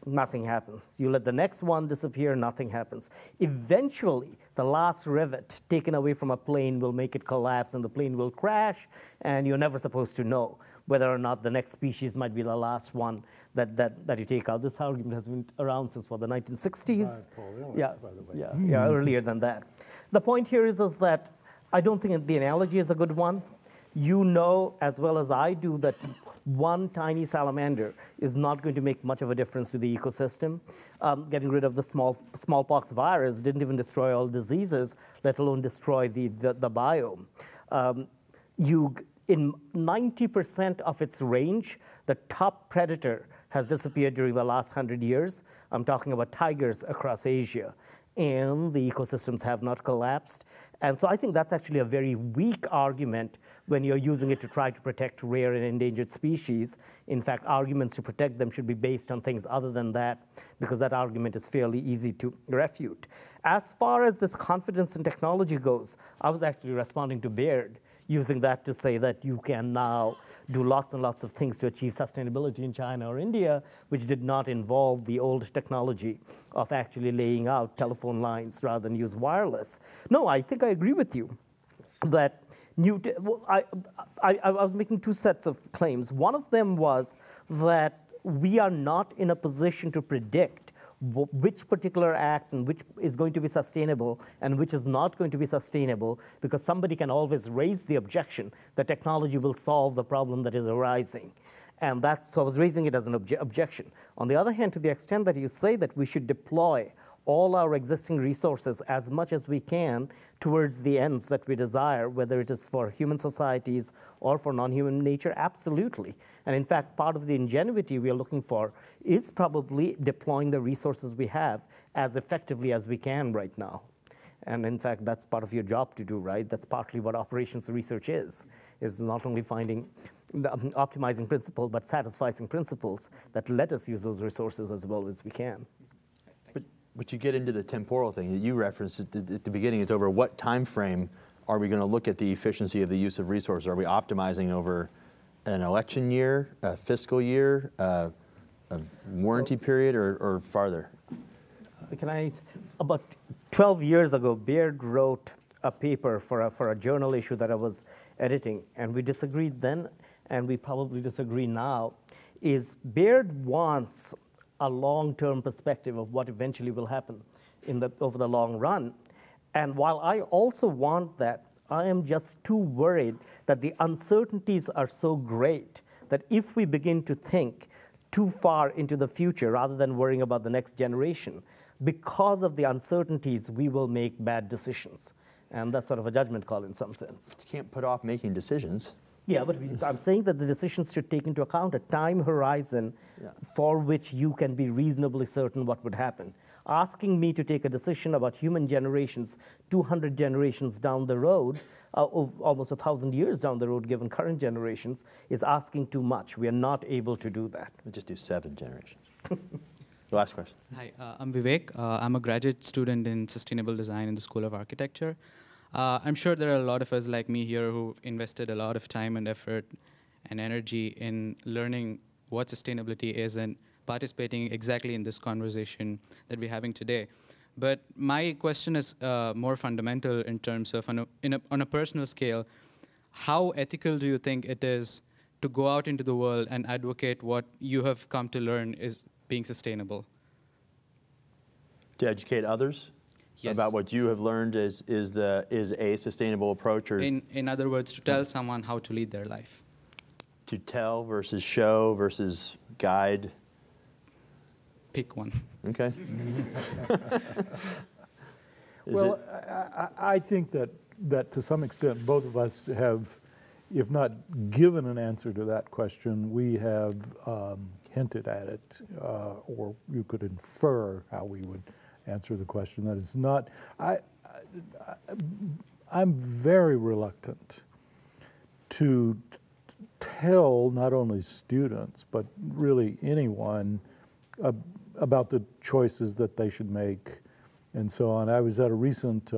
nothing happens. You let the next one disappear, nothing happens. Eventually, the last rivet taken away from a plane will make it collapse and the plane will crash, and you're never supposed to know whether or not the next species might be the last one that you take out. This argument has been around since, what, the 1960s? Yeah, by the way. Yeah, earlier than that. The point here is that I don't think the analogy is a good one. You know as well as I do that one tiny salamander is not going to make much of a difference to the ecosystem. Getting rid of the smallpox virus didn't even destroy all diseases, let alone destroy the biome. In 90% of its range, the top predator has disappeared during the last 100 years. I'm talking about tigers across Asia. And the ecosystems have not collapsed. And so I think that's actually a very weak argument when you're using it to try to protect rare and endangered species. In fact, arguments to protect them should be based on things other than that, because that argument is fairly easy to refute. As far as this confidence in technology goes, I was actually responding to Baird, using that to say that you can now do lots and lots of things to achieve sustainability in China or India, which did not involve the old technology of actually laying out telephone lines rather than use wireless. No, I think I agree with you that I was making two sets of claims. One of them was that we are not in a position to predict which particular act and which is going to be sustainable and which is not going to be sustainable, because somebody can always raise the objection that technology will solve the problem that is arising. And so I was raising it as an objection. On the other hand, to the extent that you say that we should deploy all our existing resources as much as we can towards the ends that we desire, whether it is for human societies or for non-human nature, absolutely. And in fact, part of the ingenuity we are looking for is probably deploying the resources we have as effectively as we can right now. And in fact, that's part of your job to do, right? That's partly what operations research is not only finding the optimizing principle, but satisficing principles that let us use those resources as well as we can. But you get into the temporal thing that you referenced at the beginning. It's over what time frame are we going to look at the efficiency of the use of resources? Are we optimizing over an election year, a fiscal year, a warranty period, or farther? About 12 years ago, Baird wrote a paper for a journal issue that I was editing, and we disagreed then, and we probably disagree now. Baird wants a long-term perspective of what eventually will happen over the long run. And while I also want that, I am just too worried that the uncertainties are so great that if we begin to think too far into the future rather than worrying about the next generation, because of the uncertainties, we will make bad decisions. And that's sort of a judgment call in some sense. You can't put off making decisions. Yeah, but I'm saying that the decisions should take into account a time horizon for which you can be reasonably certain what would happen. Asking me to take a decision about human generations 200 generations down the road, almost 1,000 years down the road given current generations, is asking too much. We are not able to do that. We'll just do 7 generations. The last question. Hi, I'm Vivek. I'm a graduate student in sustainable design in the School of Architecture. I'm sure there are a lot of us like me here who've invested a lot of time and effort and energy in learning what sustainability is and participating exactly in this conversation that we're having today. But my question is more fundamental in terms of, on a personal scale, how ethical do you think it is to go out into the world and advocate what you have come to learn is being sustainable? To educate others? Yes. About what you have learned is a sustainable approach, or in other words, to tell someone how to lead their life. To tell versus show versus guide. Pick one. Okay. Well, I think that to some extent both of us have, if not given an answer to that question, we have hinted at it, or you could infer how we would answer the question. That is not, I'm very reluctant to tell not only students, but really anyone about the choices that they should make and so on. I was at a recent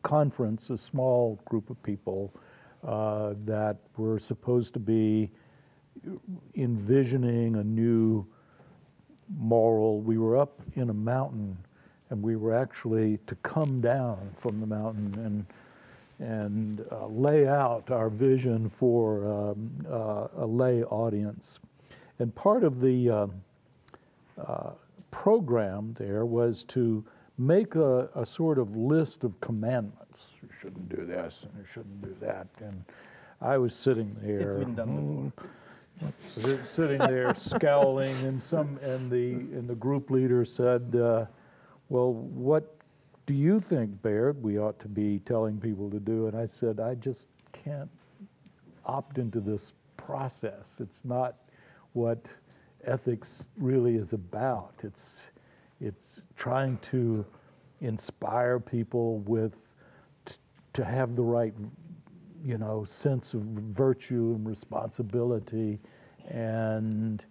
conference, a small group of people that were supposed to be envisioning a new moral. We were up in a mountain, and we were actually to come down from the mountain and lay out our vision for a lay audience. And part of the program there was to make a sort of list of commandments. You shouldn't do this, and you shouldn't do that. And I was sitting there. It's been done before. Sitting there scowling, and the group leader said, well, what do you think, Baird, we ought to be telling people to do? And I said, I just can't opt into this process. It's not what ethics really is about. It's trying to inspire people to have the right, sense of virtue and responsibility, and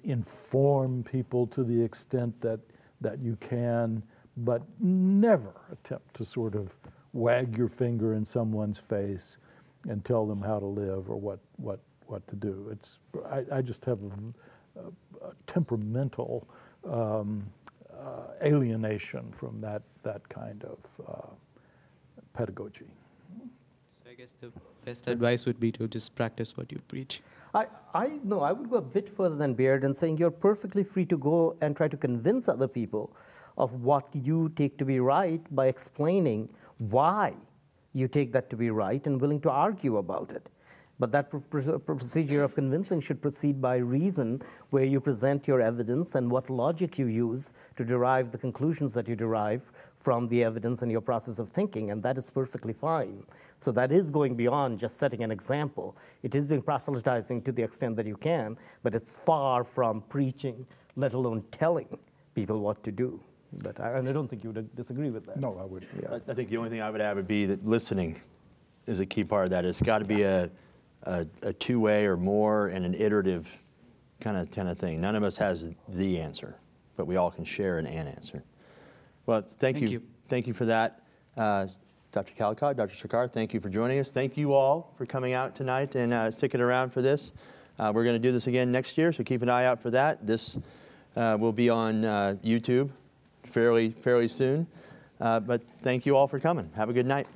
inform people to the extent that you can, but never attempt to sort of wag your finger in someone's face and tell them how to live or what to do. I just have a temperamental alienation from that kind of pedagogy. So I guess the best advice would be to just practice what you preach. No, I would go a bit further than Baird and saying you're perfectly free to go and try to convince other people of what you take to be right by explaining why you take that to be right and willing to argue about it. But that procedure of convincing should proceed by reason, where you present your evidence and what logic you use to derive the conclusions that you derive from the evidence and your process of thinking, and that is perfectly fine. So that is going beyond just setting an example. It is being proselytizing to the extent that you can, but it's far from preaching, let alone telling people what to do. But I don't think you would disagree with that. No, I wouldn't. Yeah. I think the only thing I would add would be that listening is a key part of that. It's got to be a two-way or more and an iterative kind of thing. None of us has the answer, but we all can share an answer. Well, thank you. Thank you for that. Dr. Callicott, Dr. Sarkar, thank you for joining us. Thank you all for coming out tonight and sticking around for this. We're going to do this again next year, so keep an eye out for that. This will be on YouTube fairly soon. But thank you all for coming. Have a good night.